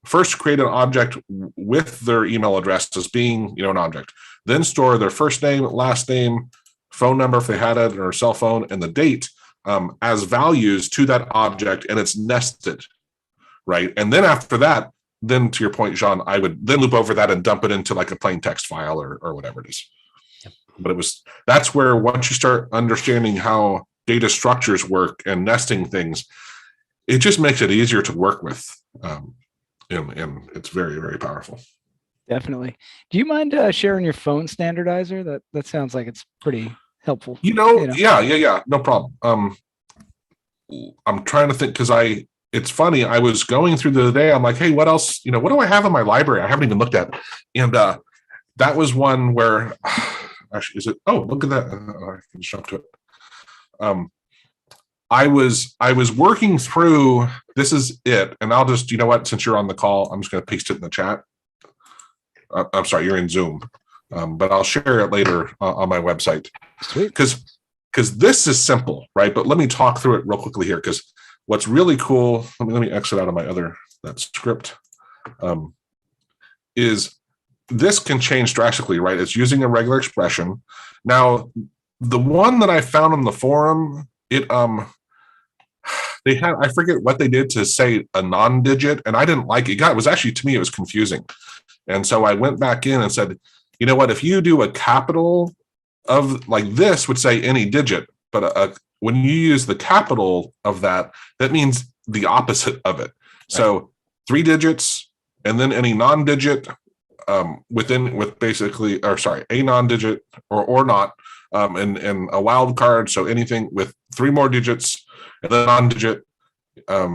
First, create an object with their email address as being an object. Then store their first name, last name, phone number if they had it, or cell phone, and the date as values to that object, and it's nested. Right. And then after that, then to your point, Jean, I would then loop over that and dump it into like a plain text file or whatever it is. Yep. But that's where once you start understanding how data structures work and nesting things, it just makes it easier to work with. And it's very, very powerful. Definitely. Do you mind sharing your phone standardizer? That sounds like it's pretty helpful. Yeah. No problem. I'm trying to think because it's funny. I was going through the day. I'm like, hey, what else? What do I have in my library? I haven't even looked at. And that was one where, actually, is it? Oh, look at that. I can jump to it. I was working through. This is it, and I'll just, since you're on the call, I'm just going to paste it in the chat. I'm sorry, you're in Zoom, but I'll share it later on my website. Sweet. Because this is simple, right? But let me talk through it real quickly here, because what's really cool, let me exit out of that script, is this can change drastically, right? It's using a regular expression. Now, the one that I found on the forum, they had, I forget what they did to say a non-digit, and I didn't like it. It was actually, to me, it was confusing. And so I went back in and said, you know what, if you do a capital of like this would say any digit, but when you use the capital of that means the opposite of it. Right. So 3 digits and then any non-digit with basically, or sorry, a non-digit or not, and a wild card. So anything with 3 more digits and then non-digit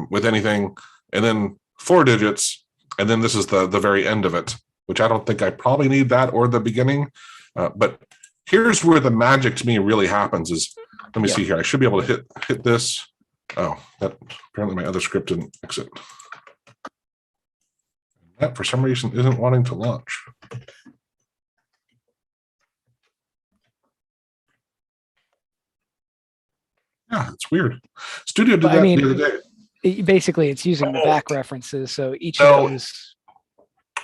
with anything, and then 4 digits. And then this is the very end of it, which I don't think I probably need that or the beginning. But here's where the magic to me really happens is, let me see here. I should be able to hit this. Oh, that apparently my other script didn't exit. That for some reason isn't wanting to launch. Yeah, it's weird. Studio did that the other day. Basically, it's using the back references. So each of those.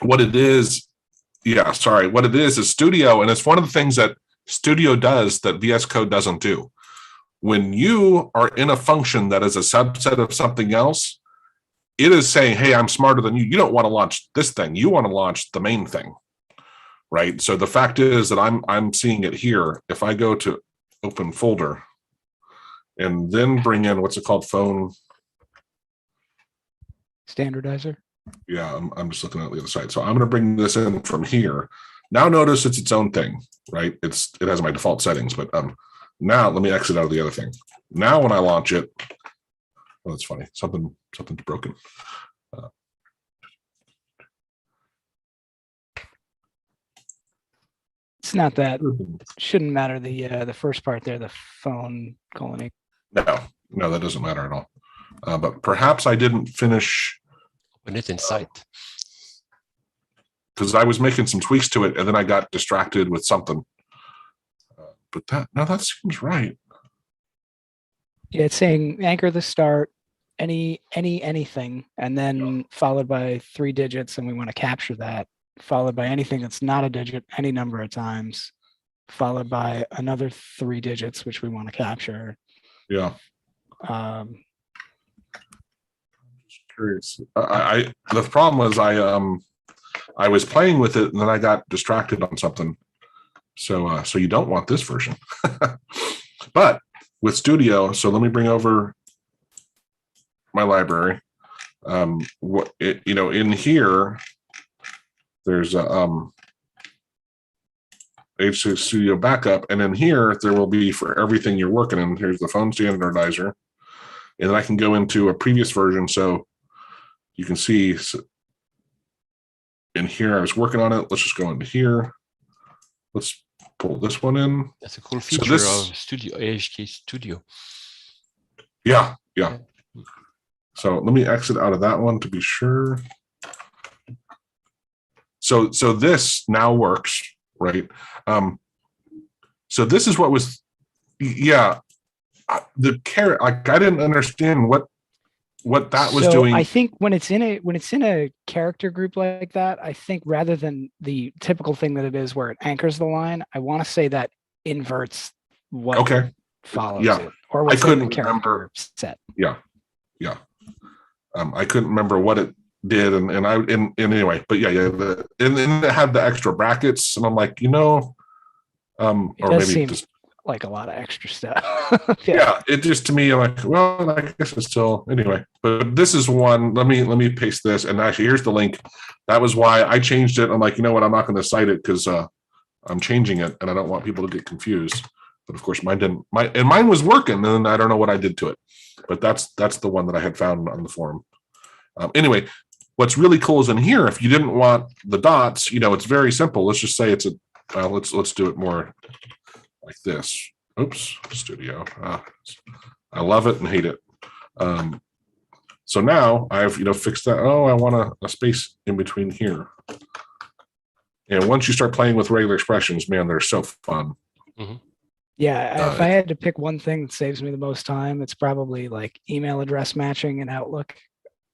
What it is, what it is Studio, and it's one of the things that Studio does that VS Code doesn't do. When you are in a function that is a subset of something else, it is saying, hey, I'm smarter than you. You don't want to launch this thing. You want to launch the main thing, right? So the fact is that I'm seeing it here. If I go to open folder and then bring in, what's it called? Phone standardizer. Yeah, I'm just looking at the other side. So I'm going to bring this in from here. Now notice it's its own thing, right? It has my default settings, but Now let me exit out of the other thing. Now when I launch it, oh, that's funny. Something's broken. It's not that. Shouldn't matter the first part there, the phone colony. No, that doesn't matter at all. But perhaps I didn't finish. Open it in sight. Because I was making some tweaks to it, and then I got distracted with something. But that seems right. Yeah, it's saying anchor the start, anything, and then followed by 3 digits, and we want to capture that. Followed by anything that's not a digit, any number of times, followed by another 3 digits, which we want to capture. Yeah. Um, Just curious. The problem was I was playing with it and then I got distracted on something. So you don't want this version. But with Studio, so let me bring over my library. In here. There's a H6 Studio backup, and in here there will be for everything you're working in. Here's the phone standardizer, and then I can go into a previous version, so you can see in here I was working on it. Let's just go into here. Let's pull this one in. That's a cool feature of Studio, AutoHotkey Studio. Yeah. So let me exit out of that one to be sure. So this now works, right? So this is what was, the carrot. Like I didn't understand what that was doing. I think when it's in a character group like that, I think rather than the typical thing that it is where it anchors the line, I want to say that inverts what follows it, or what's in the character group set. Yeah. I couldn't remember what it did, and anyway, but and then it had the extra brackets, and I'm like, or maybe seem just like a lot of extra stuff. Yeah, it just to me, I'm like, well, I guess it's still anyway. But this is one. Let me paste this, and actually, here's the link. That was why I changed it. I'm like, you know what? I'm not going to cite it because I'm changing it, and I don't want people to get confused. But of course, mine didn't. Mine was working, and I don't know what I did to it. But that's the one that I had found on the forum. Anyway. What's really cool is in here, if you didn't want the dots, it's very simple. Let's just say it's let's do it more like this. Oops, Studio. I love it and hate it. So now I've, fixed that. Oh, I want a space in between here. And once you start playing with regular expressions, man, they're so fun. Mm-hmm. Yeah, if I had to pick one thing that saves me the most time, it's probably like email address matching in Outlook.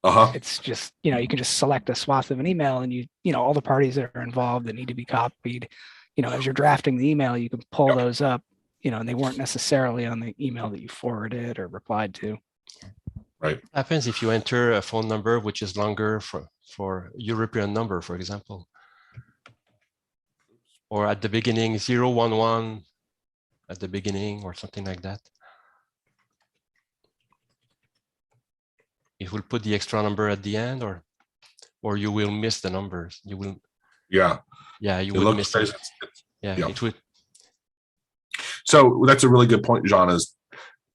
It's just, you can just select a swath of an email and all the parties that are involved that need to be copied, as you're drafting the email, you can pull those up, and they weren't necessarily on the email that you forwarded or replied to. Right. What happens if you enter a phone number which is longer for European number, for example, or at the beginning 011 at the beginning or something like that? It will put the extra number at the end, or you will miss the numbers. You will. Yeah, you will miss it. It would. So that's a really good point, Jean. Is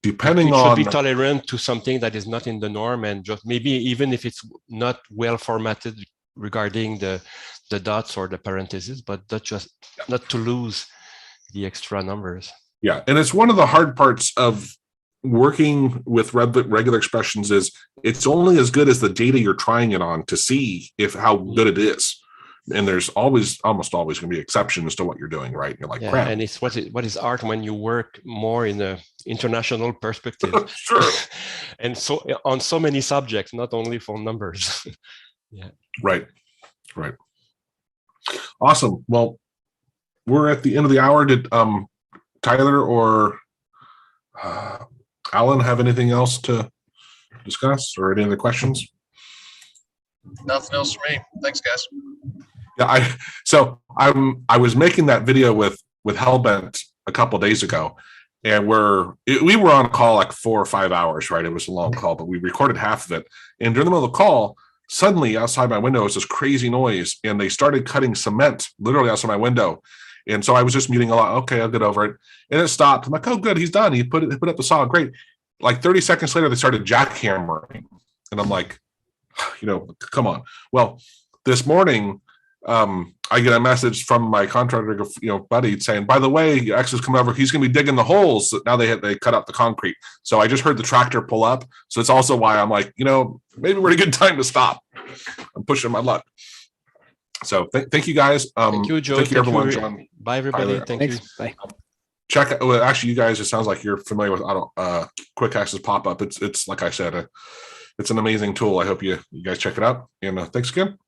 depending it on should be tolerant to something that is not in the norm, and just maybe even if it's not well formatted regarding the dots or the parentheses, but not to lose the extra numbers. Yeah, and it's one of the hard parts of working with regular expressions is it's only as good as the data you're trying it on to see how good it is. And there's almost always going to be exceptions to what you're doing, right? You're like, crap. And it's what is art when you work more in a international perspective. Sure. And so on so many subjects, not only phone numbers. Right. Awesome. Well, we're at the end of the hour. Did Tyler or Alan have anything else to discuss or any other questions? Nothing else for me. Thanks, guys. Yeah, I was making that video with Hellbent a couple of days ago, and we were on a call like 4 or 5 hours, right? It was a long call, but we recorded half of it. And during the middle of the call, suddenly outside my window was this crazy noise, and they started cutting cement literally outside my window. And so I was just muting a lot. Okay, I'll get over it. And it stopped. I'm like, oh, good, he's done. He put up the saw. Great. Like 30 seconds later, they started jackhammering. And I'm like, come on. Well, this morning, I get a message from my contractor, buddy, saying, by the way, X is coming over. He's going to be digging the holes. Now they cut out the concrete. So I just heard the tractor pull up. So it's also why I'm like, maybe we're a good time to stop. I'm pushing my luck. So thank you guys. Thank you, Joe. Thank you, everyone. John. Bye, everybody. Thank you. Bye. Check. Well, actually, you guys, it sounds like you're familiar with Quick Access Pop-Up. It's like I said, it's an amazing tool. I hope you guys check it out. And thanks again.